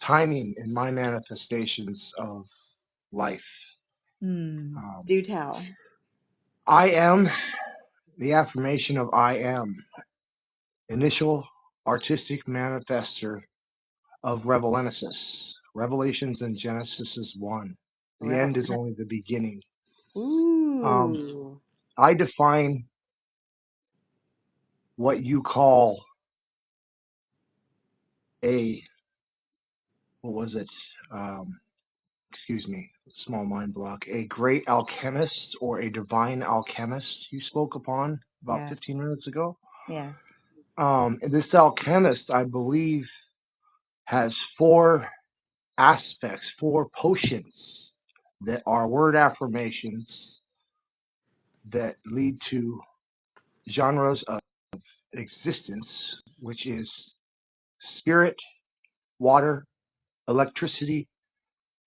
timing and my manifestations of life. Do tell. I am the affirmation of I am, initial artistic manifester of Revelenesis. Revelations in Genesis is one. The end is only the beginning. Um, Ooh. I define what you call a, what was it? Excuse me, small mind block, a great alchemist or a divine alchemist you spoke upon about Yes. 15 minutes ago. Yes. This alchemist, I believe, has four aspects, four potions that are word affirmations that lead to genres of existence, which is spirit, water, electricity,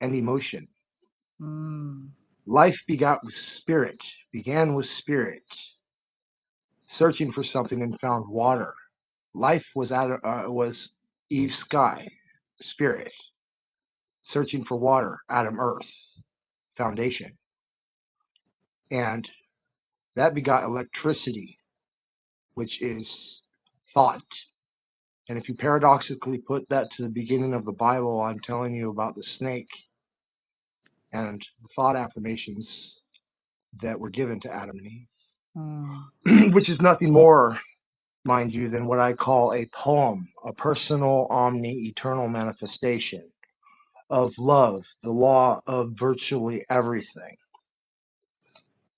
and emotion. Mm. Life began with spirit, searching for something and found water. Life was Eve sky, spirit, searching for water, Adam earth, foundation. And that begot electricity, which is thought. And if you paradoxically put that to the beginning of the Bible, I'm telling you about the snake and the thought affirmations that were given to Adam Mm. and Eve, which is nothing more, mind you, than what I call a poem, a personal, eternal manifestation of love, the law of virtually everything.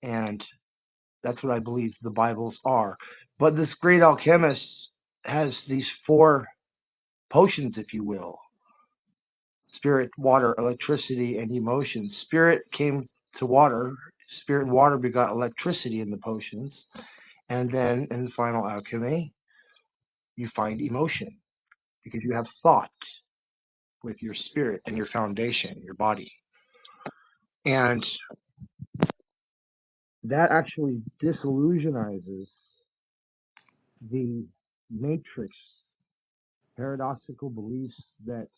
And that's what I believe the Bibles are. But this great alchemist has these four potions, if you will: spirit, water, electricity, and emotion. Spirit came to water, spirit and water begot electricity in the potions. And then in final alchemy, you find emotion because you have thought with your spirit and your foundation, your body. And that actually disillusionizes the matrix paradoxical beliefs that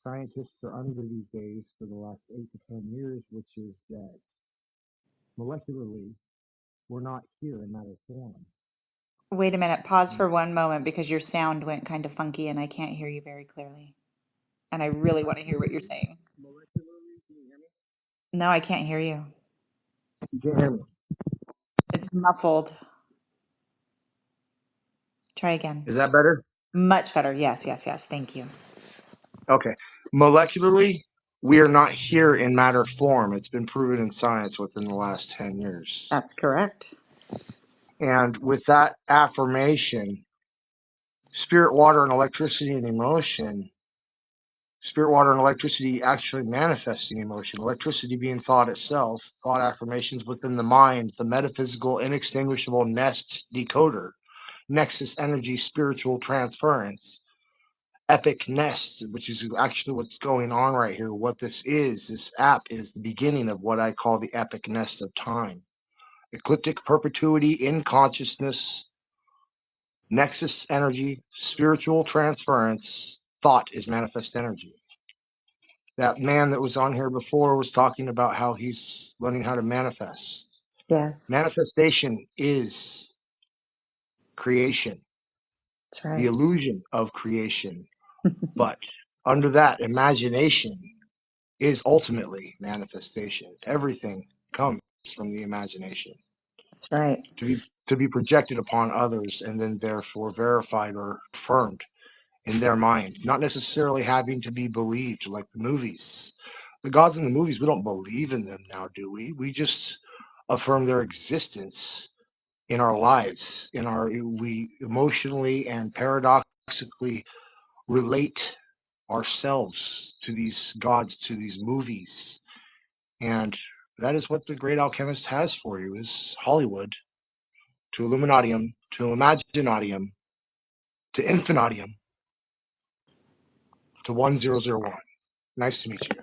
scientists are under these days for the last 8 to 10 years, which is that molecularly we're not here in matter form. Wait a minute. Pause for one moment because your sound went kind of funky and I can't hear you very clearly. And I really want to hear what you're saying. Molecularly, can you hear me? No, I can't hear you. You can't hear me. It's muffled. Try again. Is that better? Much better. Yes, yes, yes. Thank you. Okay. Molecularly, we are not here in matter form. It's been proven in science within the last 10 years. That's correct. And with that affirmation, spirit, water, and electricity and emotion, spirit, water, and electricity actually manifesting emotion, electricity being thought itself, thought affirmations within the mind, the metaphysical, inextinguishable nest decoder, nexus energy, spiritual transference, epic nest, which is actually what's going on right here. What this app is the beginning of what I call the epic nest of time. Ecliptic perpetuity in consciousness, nexus energy, spiritual transference, thought is manifest energy. That man that was on here before was talking about how he's learning how to manifest. Yes, Manifestation is creation, that's the right. illusion of creation. But under that, imagination is ultimately manifestation. Everything comes from the imagination That's right. to be projected upon others and then therefore verified or affirmed in their mind, not necessarily having to be believed like the movies. The gods in the movies, we don't believe in them now, do we? We just affirm their existence in our lives, we emotionally and paradoxically relate ourselves to these gods, to these movies. And that is what the great alchemist has for you is Hollywood, to Illuminatium, to Imaginatium, to Infinitium, to 1001. Nice to meet you.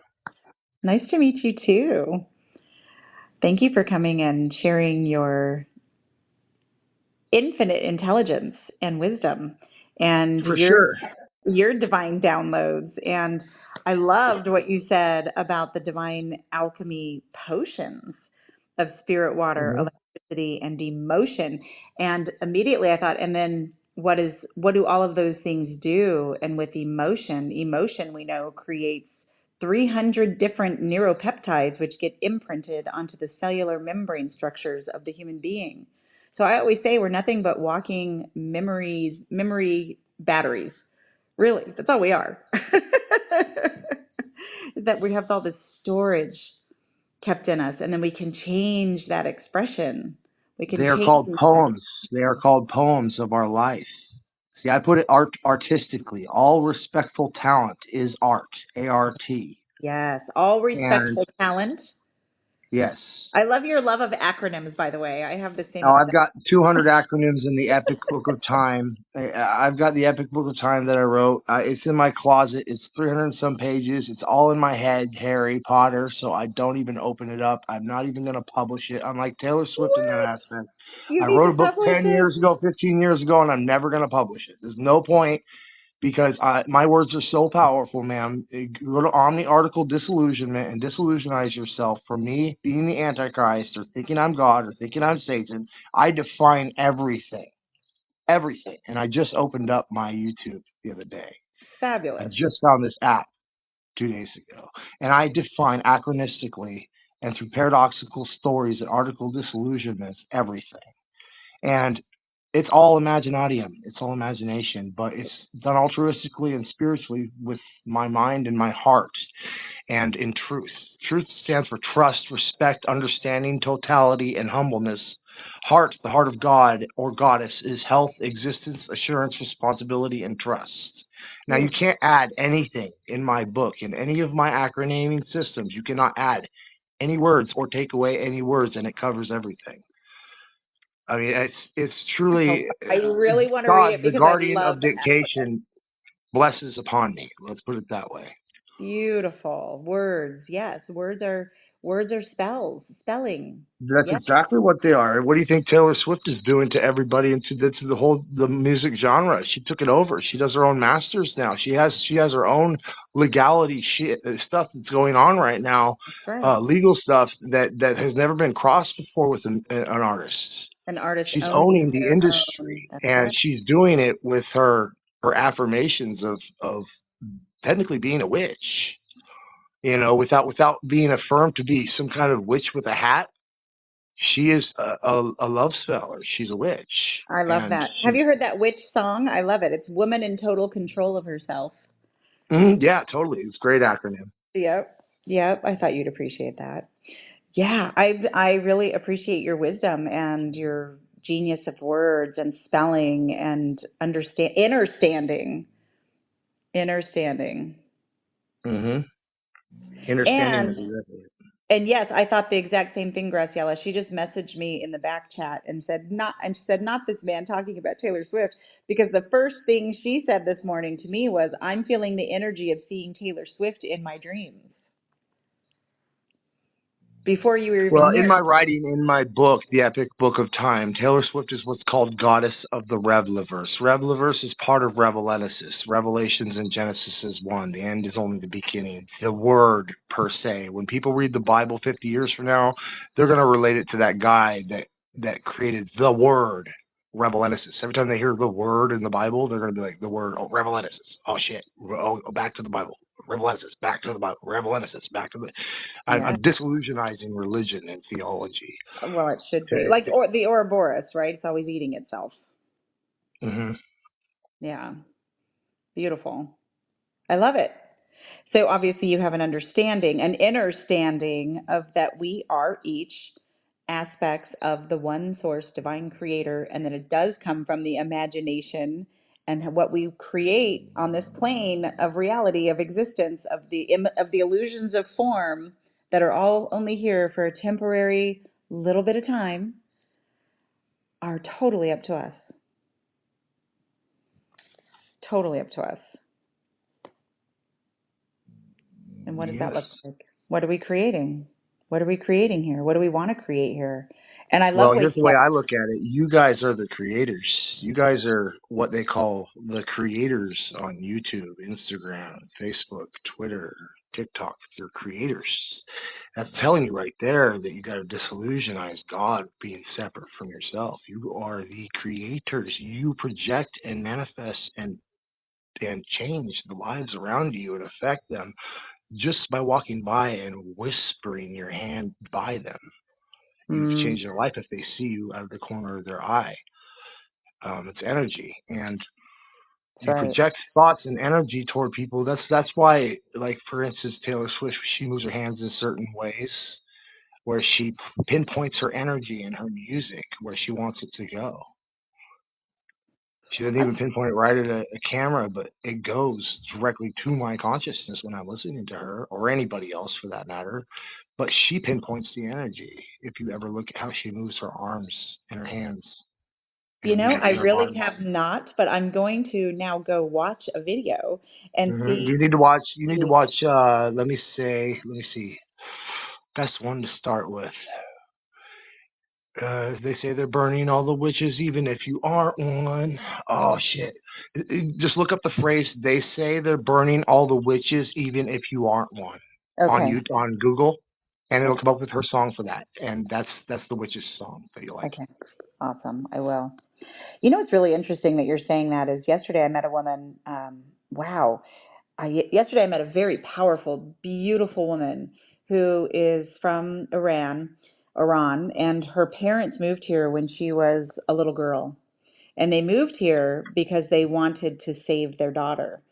Nice to meet you too. Thank you for coming and sharing your infinite intelligence and wisdom and For sure. your divine downloads. And I loved what you said about the divine alchemy potions of spirit, water, Mhm. electricity, and emotion. And immediately I thought, and then what do all of those things do? And with emotion we know creates 300 different neuropeptides which get imprinted onto the cellular membrane structures of the human being. So I always say we're nothing but walking memory batteries. Really, that's all we are. That we have all this storage kept in us, and then we can change that expression. We can They are change called that. poems. They are called poems of our life. See, I put it artistically. All respectful talent is art, ART. Yes, all And respectful talent. yes. I love your love of acronyms, by the way. I have the same Oh, I've exact. got 200 acronyms in the Epic Book of Time. I've got the Epic Book of Time that I wrote. It's in my closet. It's 300 and some pages. It's all in my head, Harry Potter. So I don't even open it up. I'm not even going to publish it. Unlike Taylor Swift in that What? aspect. You I need wrote to a book publish 10 it. years ago, 15 years ago, and I'm never going to publish it. There's no point because my words are so powerful, man. Go to Omni Article Disillusionment and disillusionize yourself from me being the Antichrist or thinking I'm God or thinking I'm Satan. I define everything, everything. And I just opened up my YouTube the other day. I Fabulous. just found this app 2 days ago, and I define anachronistically and through paradoxical stories and article disillusionments everything. And it's all imaginatium. It's all imagination, but it's done altruistically and spiritually with my mind and my heart and in truth. Truth stands for trust, respect, understanding, totality, and humbleness. Heart, the heart of God or goddess, is health, existence, assurance, responsibility, and trust. Now, you Beautiful. can't add anything in my book, in any of my acronaming systems. You cannot add any words or take away any words, and it covers everything. I mean, it's Oh, truly I really want to read God, it the because I guardian love of acronyms. dictation, blesses upon me. Let's put it that way. Beautiful words. Yes, words are spells, spelling. That's Yeah, exactly what they are. What do you think Taylor Swift is doing to everybody and to the whole the music genre? She took it over. She does her own masters now. She has her own legality shit stuff that's going on right now, that's right. legal stuff that has never been crossed before with an artist. An artist She's owning owning the their own. industry, That's and right. she's doing it with her affirmations of technically being a witch. Without being affirmed to be some kind of witch with a hat. She is a love speller. She's a witch, I love and that. Have you heard that witch song? I love it. It's woman in total control of herself. yeah, totally. It's a great acronym. Yep. Yep. I thought you'd appreciate that. Yeah, I really appreciate your wisdom and your genius of words and spelling and understanding. hmm Understanding And is exactly it. and yes, I thought the exact same thing, Graciela. She just messaged me in the back chat and she said, not this man talking about Taylor Swift, because the first thing she said this morning to me was, I'm feeling the energy of seeing Taylor Swift in my dreams before you were even Well, in here. my writing, in my book, The Epic Book of Time, Taylor Swift is what's called Goddess of the Reveliverse. Reveliverse is part of Revelations. Revelations in Genesis is one. The end is only the beginning. The word, per se. When people read the Bible 50 years from now, they're going to relate it to that guy that created the word, Revelations. Every time they hear the word in the Bible, they're going to be like, the word, oh, Revelations. Oh, shit. Oh, back to the Bible. Revilenicus, back to the Bible. Revilenicus, back to the. Yeah. I'm disillusionizing religion and theology. Well, it should be like or the Ouroboros, right? It's always eating itself. Hmm. Yeah. Beautiful. I love it. So obviously you have an understanding, an inner standing of that we are each aspects of the one source divine creator, and that it does come from the imagination and what we create on this plane of reality of existence of of the illusions of form that are all only here for a temporary little bit of time are totally up to us. Totally up to us. And what does that look Yes. like? What are we creating? What are we creating here? What do we want to create here? And I love Well, here's the waking way up. I look at it. You guys are the creators. You guys are what they call the creators on YouTube, Instagram, Facebook, Twitter, TikTok. You're creators. That's telling you right there that you got to disillusionize God being separate from yourself. You are the creators. You project and manifest and change the lives around you and affect them just by walking by and whispering your hand by them. You've Mm, changed their life if they see you out of the corner of their eye. It's energy, and that's you right. project thoughts and energy toward people. That's why, like for instance, Taylor Swift, she moves her hands in certain ways where she pinpoints her energy in her music where she wants it to go. She doesn't even pinpoint it right at a camera, but it goes directly to my consciousness when I'm listening to her or anybody else for that matter. But she pinpoints the energy. If you ever look at how she moves her arms and her hands You and know, music I in her really body. have not, but I'm going to now go watch a video and Mhm. see. You need to watch. You need to watch. Let me say. Let me see. Best one to start with. They say they're burning all the witches, even if you aren't one. Oh shit! Just look up the phrase. They say they're burning all the witches, even if you aren't one. On Okay. you on Google, and it'll Okay. come up with her song for that. And that's the witches song that you like. Okay. Awesome. I will. You know, what's really interesting that you're saying that is yesterday I met a woman. Wow. Yesterday I met a very powerful, beautiful woman who is from Iran, and her parents moved here when she was a little girl. And they moved here because they wanted to save their daughter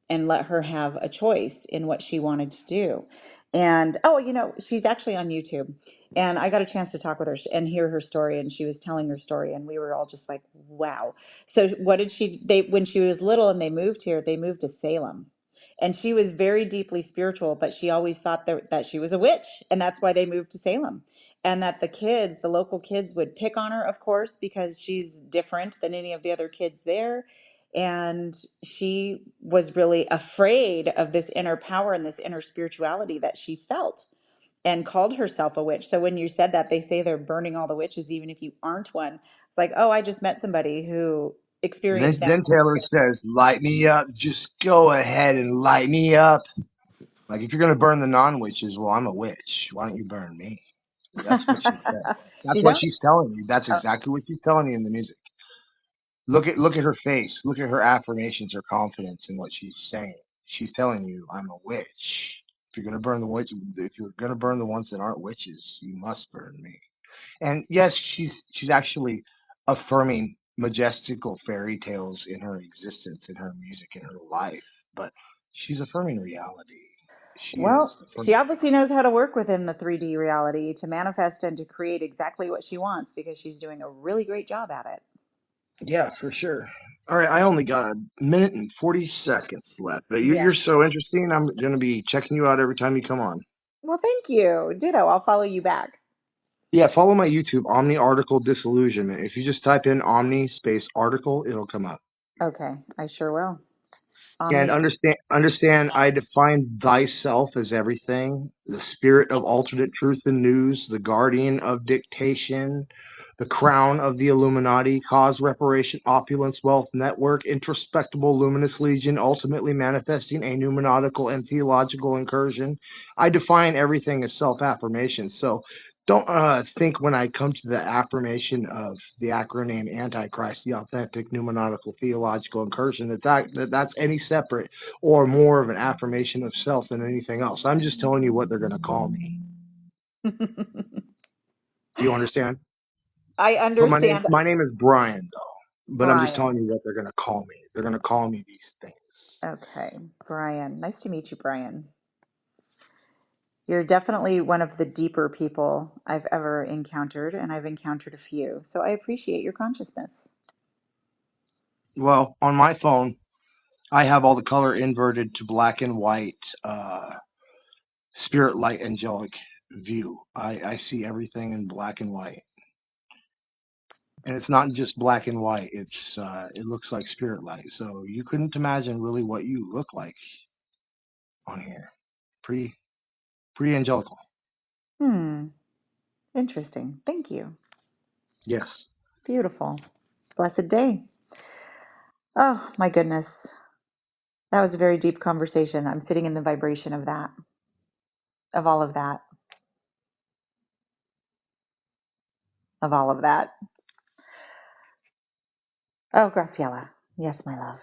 and let her have a choice in what she wanted to do. And oh, you know, she's actually on YouTube. And I got a chance to talk with her and hear her story. And she was telling her story. And we were all just like, wow. So, what did when she was little and they moved here, they moved to Salem. And she was very deeply spiritual, but she always thought that she was a witch. And that's why they moved to Salem, and that the local kids would pick on her, of course, because she's different than any of the other kids there. And she was really afraid of this inner power and this inner spirituality that she felt and called herself a witch. So when you said that, they say they're burning all the witches, even if you aren't one. It's like, oh, I just met somebody who And then, experienced that. then Taylor says, "Light me up. Just go ahead and light me up." Like if you're gonna burn the non-witches, well, I'm a witch. Why don't you burn me? That's what she said. That's You what know? she's telling you. That's Uh, exactly what she's telling you in the music. Look at her face. Look at her affirmations, her confidence in what she's saying. She's telling you, "I'm a witch. If you're gonna burn the witch, if you're gonna burn the ones that aren't witches, you must burn me." And yes, she's actually affirming majestical fairy tales in her existence, in her music, in her life. But she's affirming reality. She well, is she affirming. obviously knows how to work within the 3D reality to manifest and to create exactly what she wants because she's doing a really great job at it. Yeah, for sure. All right, I only got a minute and 40 seconds left, but Yeah. you're so interesting. I'm going to be checking you out every time you come on. Well, thank you. Ditto. I'll follow you back. Yeah, follow my YouTube, Omni Article Disillusionment. If you just type in Omni space article, it'll come up. Okay, I sure will. And Omnis. understand, I define thyself as everything, the spirit of alternate truth and news, the guardian of dictation, the crown of the Illuminati, cause, reparation, opulence, wealth, network, introspectable, luminous legion, ultimately manifesting a pneumatical and theological incursion. I define everything as self affirmation. So don't think when I come to the affirmation of the acronym Antichrist, the authentic pneumological theological incursion, that's any separate or more of an affirmation of self than anything else. I'm just telling you what they're going to call me. Do you understand? I But understand, my name is Brian, though. But I'm just telling Brian. you what they're going to call me. They're going to call me these things. Okay, Brian. Nice to meet you, Brian. You're definitely one of the deeper people I've ever encountered, and I've encountered a few. So I appreciate your consciousness. Well, on my phone, I have all the color inverted to black and white, spirit light angelic view. I see everything in black and white. And it's not just black and white. It looks like spirit light. So you couldn't imagine really what you look like on here. Pretty angelical. Interesting. Thank you. Yes. Beautiful. Blessed day. Oh, my goodness. That was a very deep conversation. I'm sitting in the vibration of that, of all of that, of all of that. Oh, Graciela. Yes, my love.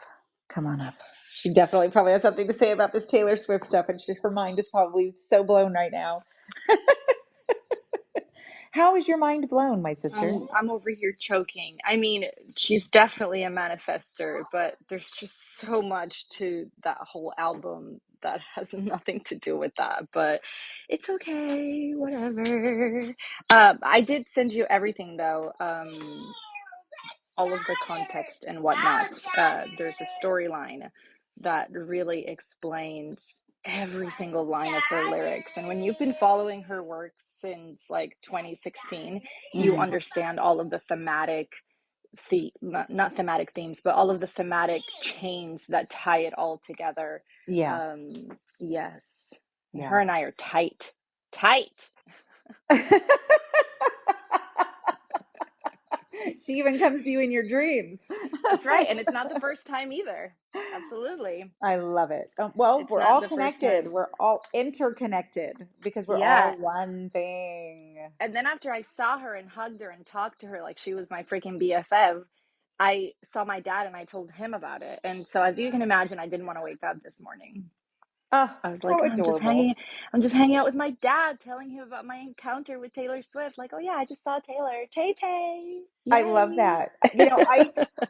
Come on up. She definitely probably has something to say about this Taylor Swift stuff, and her mind is probably so blown right now. How is your mind blown, my sister? I'm over here choking. I mean, she's definitely a manifester, but there's just so much to that whole album that has nothing to do with that. But it's okay, whatever. I did send you everything though. All of the context and whatnot. There's a storyline that really explains every single line of her lyrics. And when you've been following her work since like 2016, you Hmm. understand all of the thematic not thematic themes, but all of the thematic chains that tie it all together. Yeah, Yes. And her yeah. and I are tight. Tight. She even comes to you in your dreams. That's right. And it's not the first time either. Absolutely. I love it. Well, It's we're not all the first connected. time. We're all interconnected because we're Yeah. all one thing. And then after I saw her and hugged her and talked to her like she was my freaking BFF, I saw my dad and I told him about it. And so as you can imagine, I didn't want to wake up this morning. Oh, I was like, so oh, adorable. I'm just hanging out with my dad, telling him about my encounter with Taylor Swift. Like, oh yeah, I just saw Taylor. Tay Tay. I love Yay. that.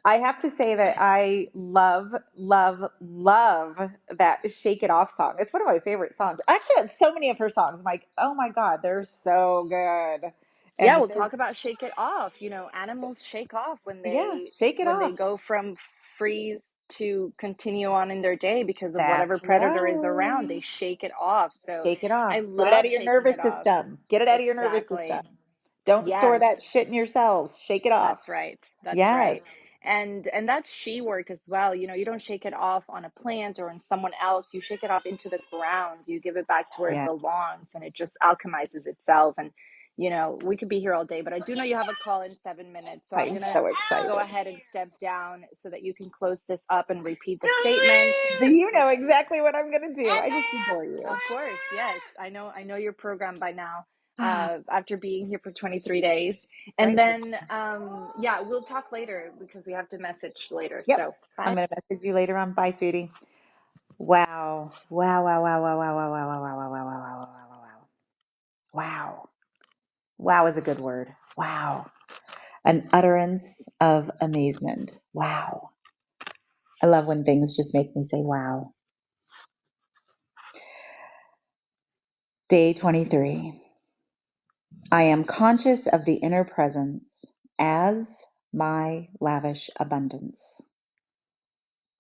I have to say that I love, love, love that Shake It Off song. It's one of my favorite songs. Actually, so many of her songs. I'm like, oh my God, they're so good. Yeah, And we'll talk there's, about shake it off. You know, animals shake off yeah, Shake It when they Off. go from freeze to continue on in their day because of whatever That's predator is around. right. They shake it off. So Shake it off. I Get it out love of your shaking nervous it off. system. Get it out of your nervous system. Exactly. Don't store Yes. that shit in your cells. Shake it off. That's right. That's right. Yes. And that's she work as well. You know, you don't shake it off on a plant or on someone else. You shake it off into the ground. You give it back to where it Yeah. belongs and it just alchemizes itself. And you know, we could be here all day, but I do know you have a call in 7 minutes. So I'm I'm gonna so go excited. ahead and step down so that you can close this up and repeat the statements. Do you know exactly what I'm going to do? I just adore you. Of course, yes. I know your program by now. After being here for 23 days. And Right. then yeah, we'll talk later because we have to message later. Yep. So, I'm bye. going to message you later on. Bye, sweetie. Wow. Wow, wow, wow, wow, wow, wow, wow, wow, wow, wow, wow, wow, wow, wow, wow, wow. Wow. Wow is a good word. Wow. An utterance of amazement. Wow. I love when things just make me say wow. Day 23. I am conscious of the inner presence as my lavish abundance.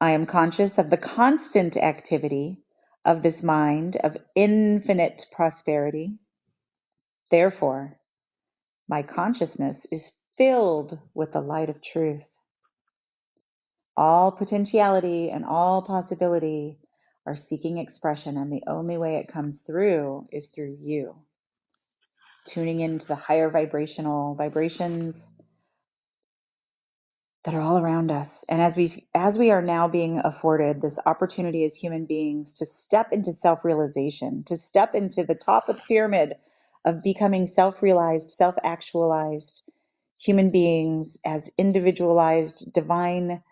I am conscious of the constant activity of this mind of infinite prosperity. Therefore, my consciousness is filled with the light of truth. All potentiality and all possibility are seeking expression, and the only way it comes through is through you. Tuning into the higher vibrational vibrations that are all around us. And as we are now being afforded this opportunity as human beings to step into self-realization, to step into the top of the pyramid of becoming self-realized, self-actualized human beings as individualized divine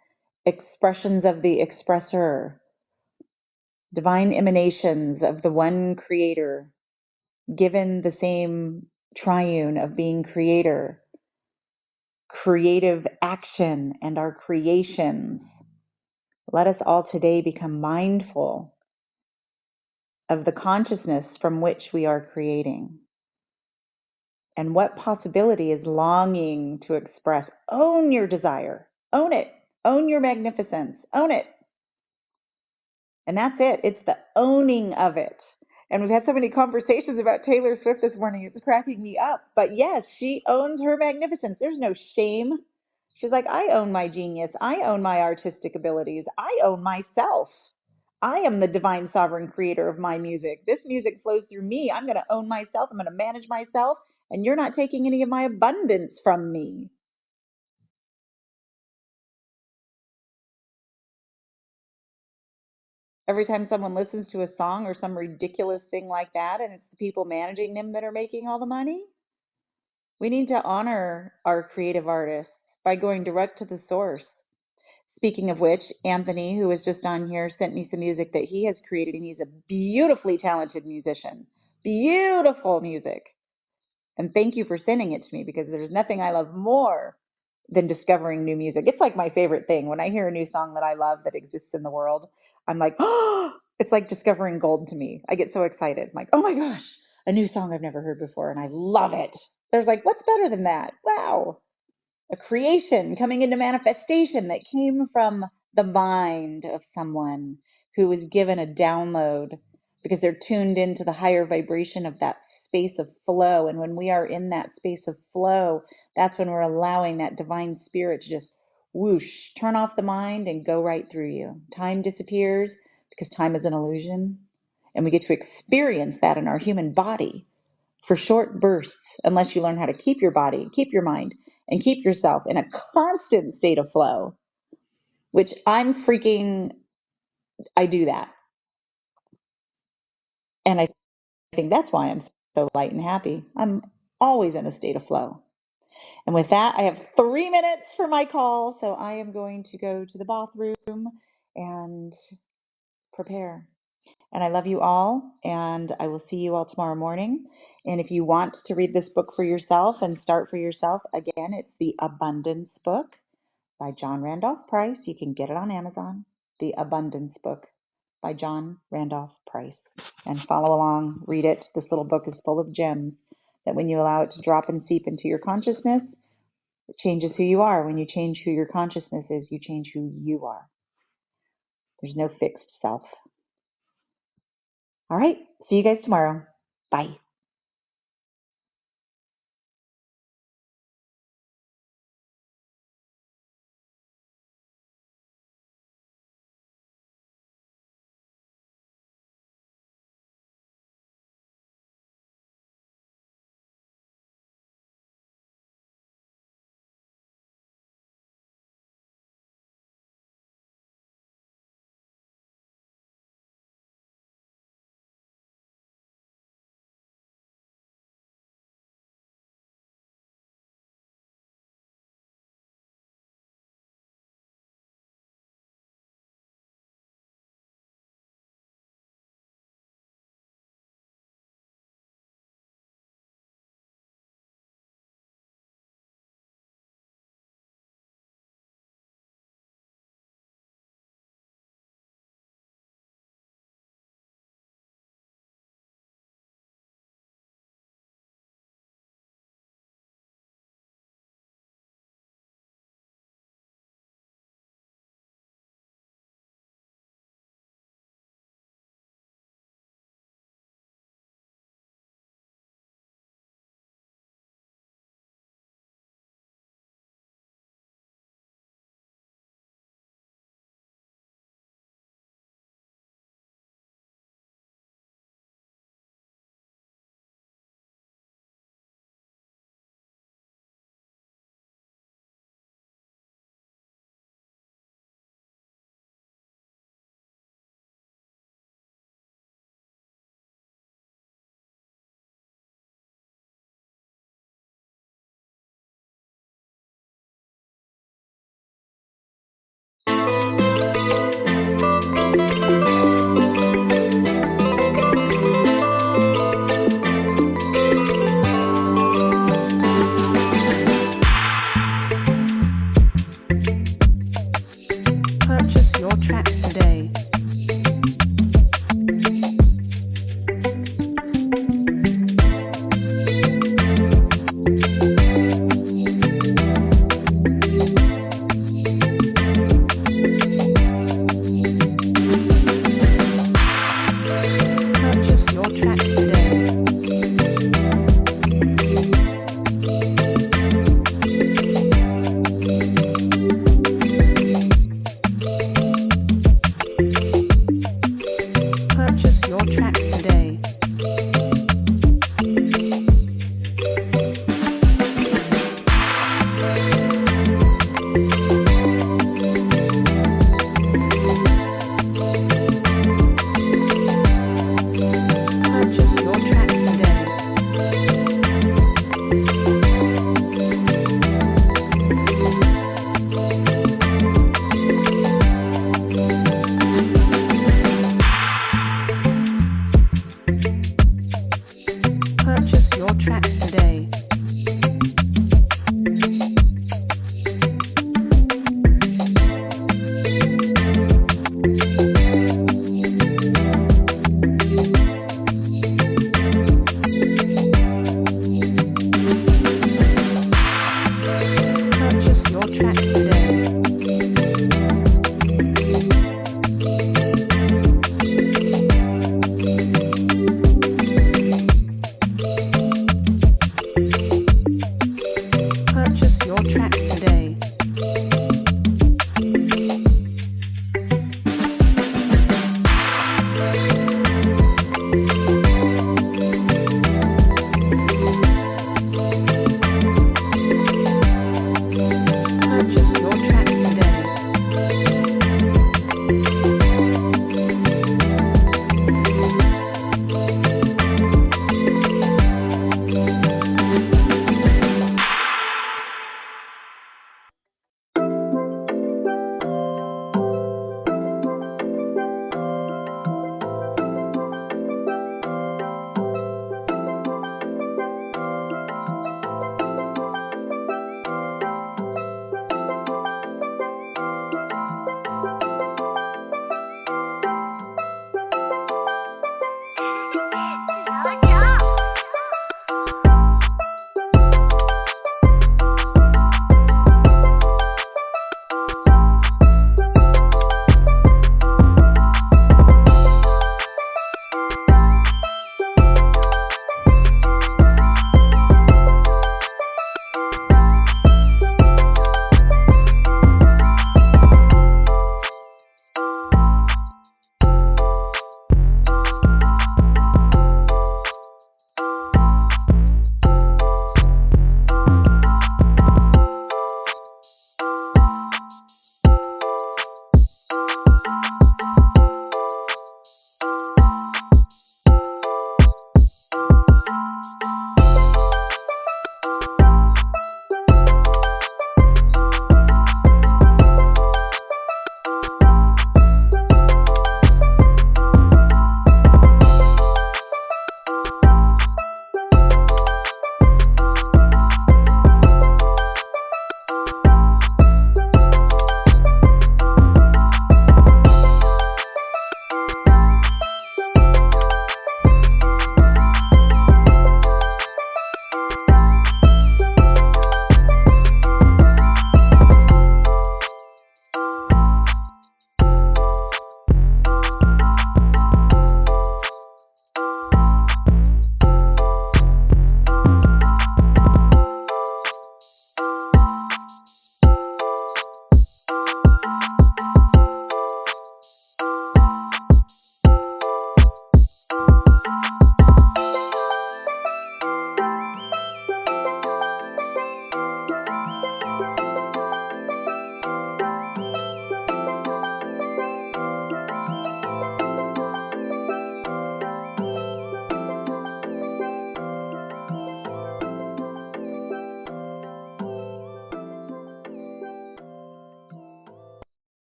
expressions of the expressor, divine emanations of the one creator, given the same triune of being creator, creative action, and our creations. Let us all today become mindful of the consciousness from which we are creating and what possibility is longing to express. Own your desire, own it, own your magnificence, own it. And that's it. It's the owning of it. And we've had so many conversations about Taylor Swift this morning. It's cracking me up. But yes, she owns her magnificence. There's no shame. She's like, I own my genius. I own my artistic abilities. I own myself. I am the divine sovereign creator of my music. This music flows through me. I'm going to own myself. I'm going to manage myself. And you're not taking any of my abundance from me. Every time someone listens to a song or some ridiculous thing like that, and it's the people managing them that are making all the money, we need to honor our creative artists by going direct to the source. Speaking of which, Anthony, who was just on here, sent me some music that he has created, and he's a beautifully talented musician. Beautiful music. And thank you for sending it to me because there's nothing I love more than discovering new music. It's like my favorite thing. When I hear a new song that I love that exists in the world, I'm like, oh, it's like discovering gold to me. I get so excited. I'm like, oh my gosh, a new song I've never heard before and I love it. There's like, what's better than that? Wow, a creation coming into manifestation that came from the mind of someone who was given a download because they're tuned into the higher vibration of that space of flow. And when we are in that space of flow, that's when we're allowing that divine spirit to just whoosh, turn off the mind and go right through you. Time disappears because time is an illusion. And we get to experience that in our human body for short bursts, unless you learn how to keep your body, keep your mind, and keep yourself in a constant state of flow, which I do that. And I think that's why I'm so light and happy. I'm always in a state of flow. And with that, I have 3 minutes for my call. So I am going to go to the bathroom and prepare. And I love you all, and I will see you all tomorrow morning. And if you want to read this book for yourself and start for yourself, again, it's The Abundance Book by John Randolph Price. You can get it on Amazon. The Abundance Book by John Randolph Price. And follow along, read it. This little book is full of gems that when you allow it to drop and seep into your consciousness, it changes who you are. When you change who your consciousness is, you change who you are. There's no fixed self. All right, see you guys tomorrow. Bye.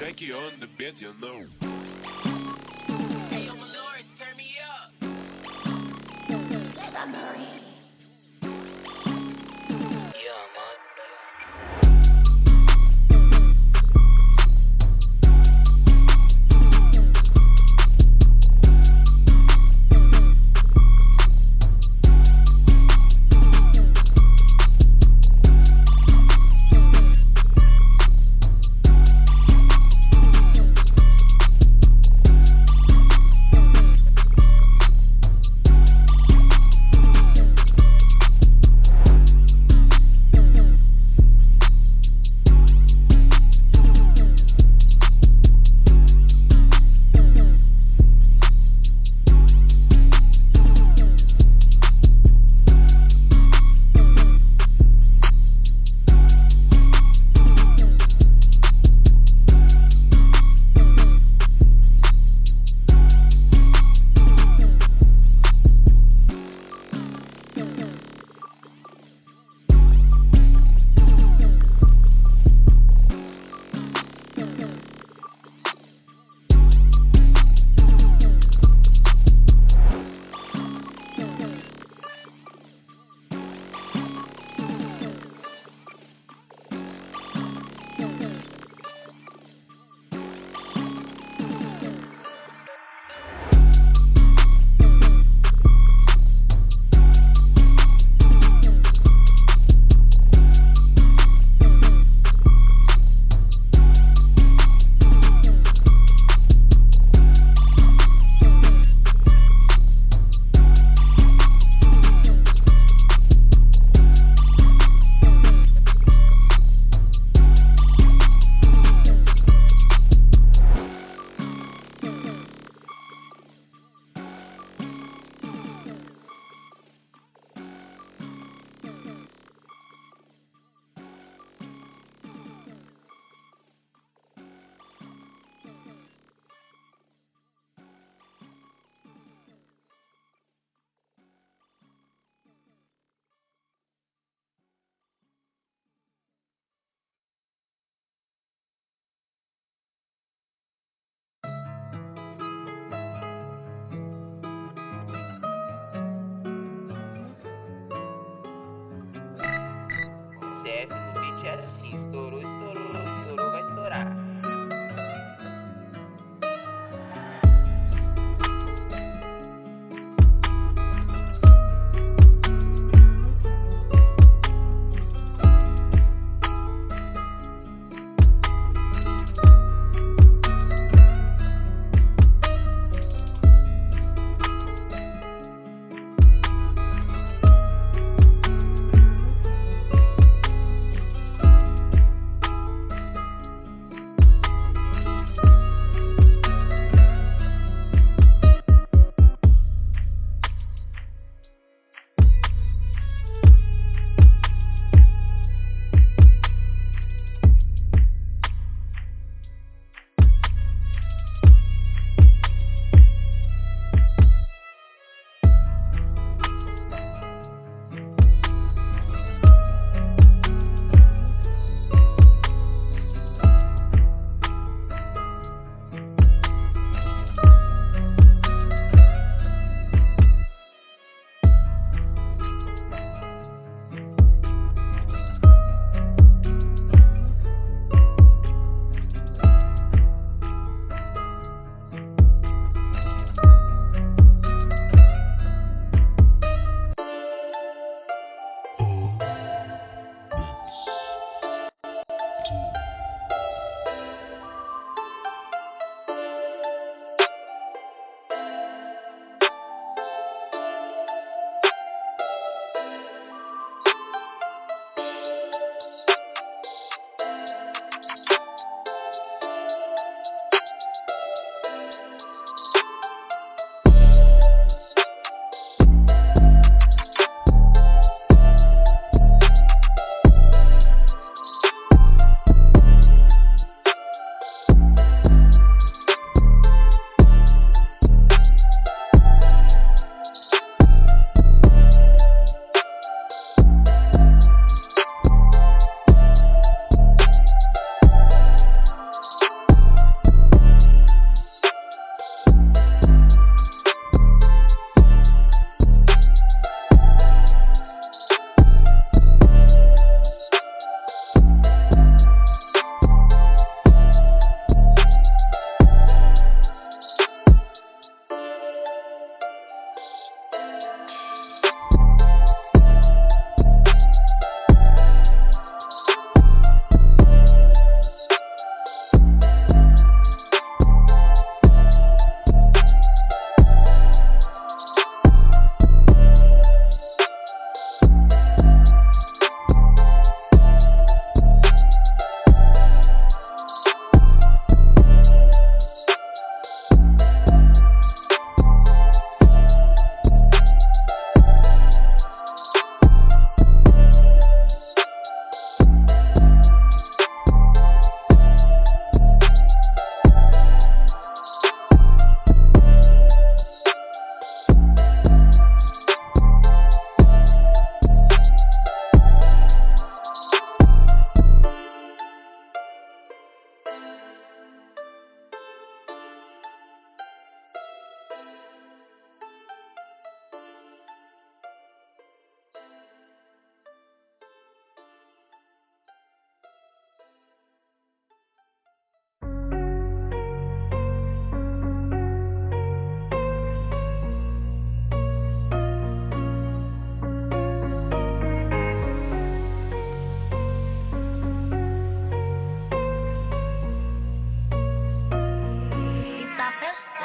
Jakey on the bed, you know. Hey, yo, Mallory, turn me up. Yeah, man.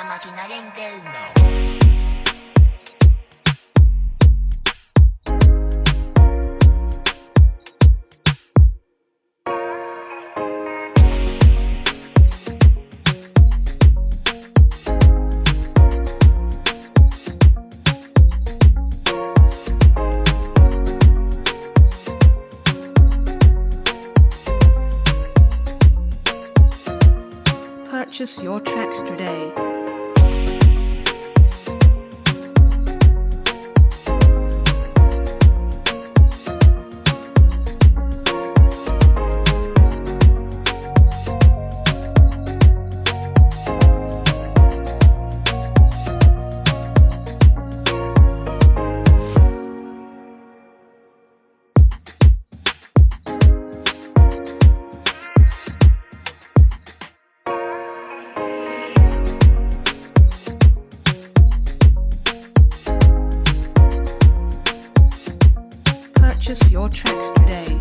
maquinaria Intel no. Purchase your tracks today. Purchase your tracks today.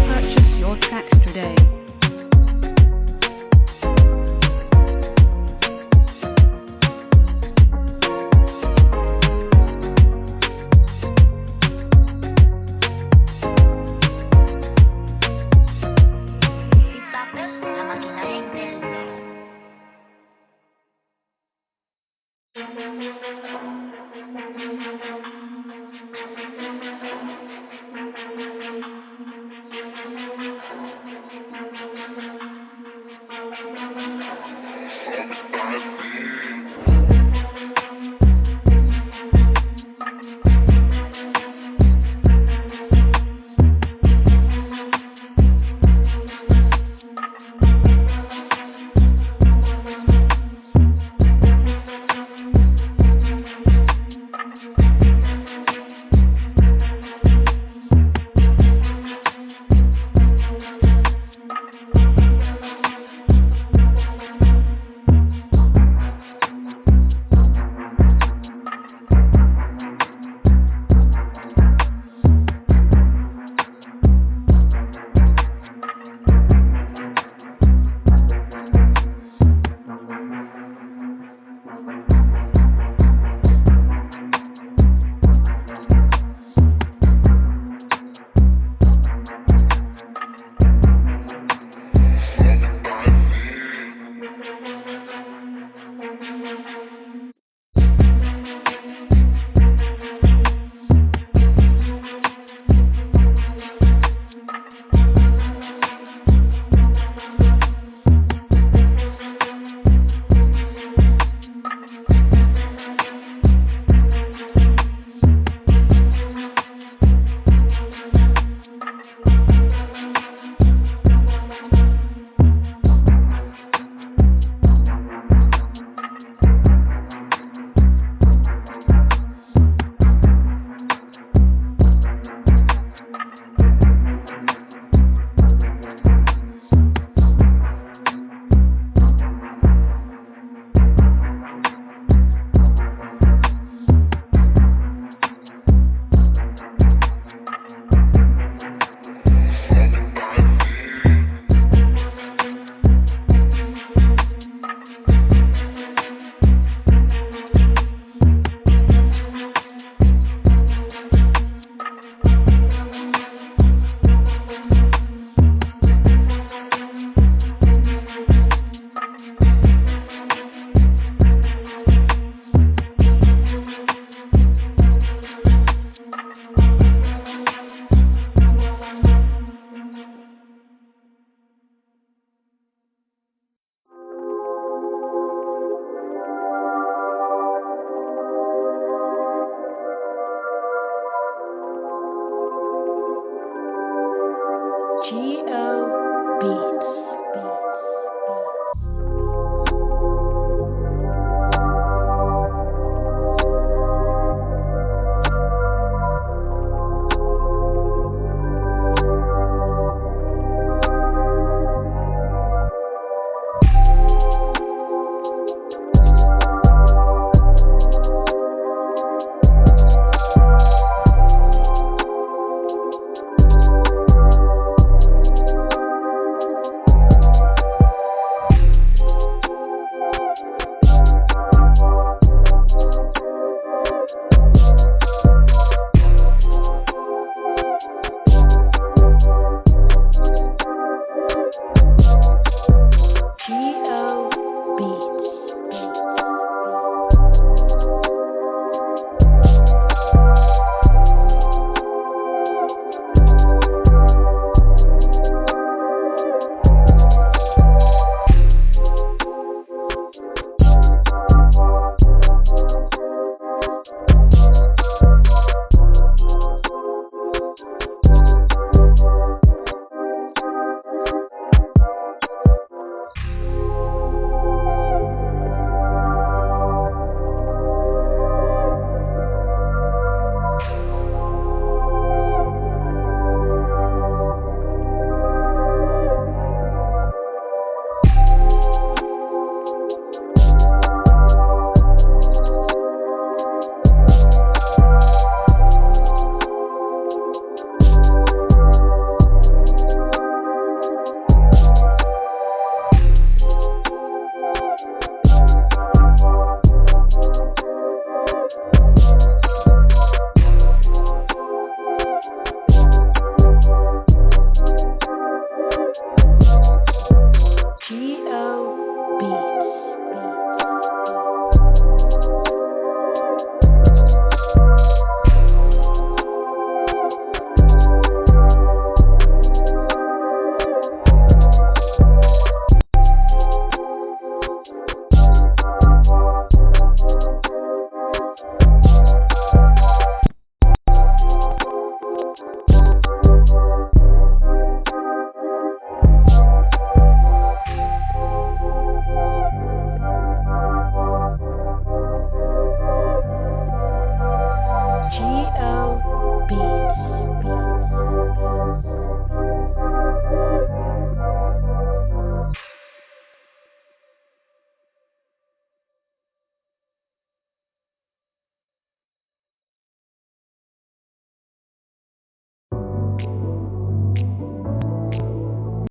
Purchase your tracks today. Isabel, la maquinaria Intel no. Beats.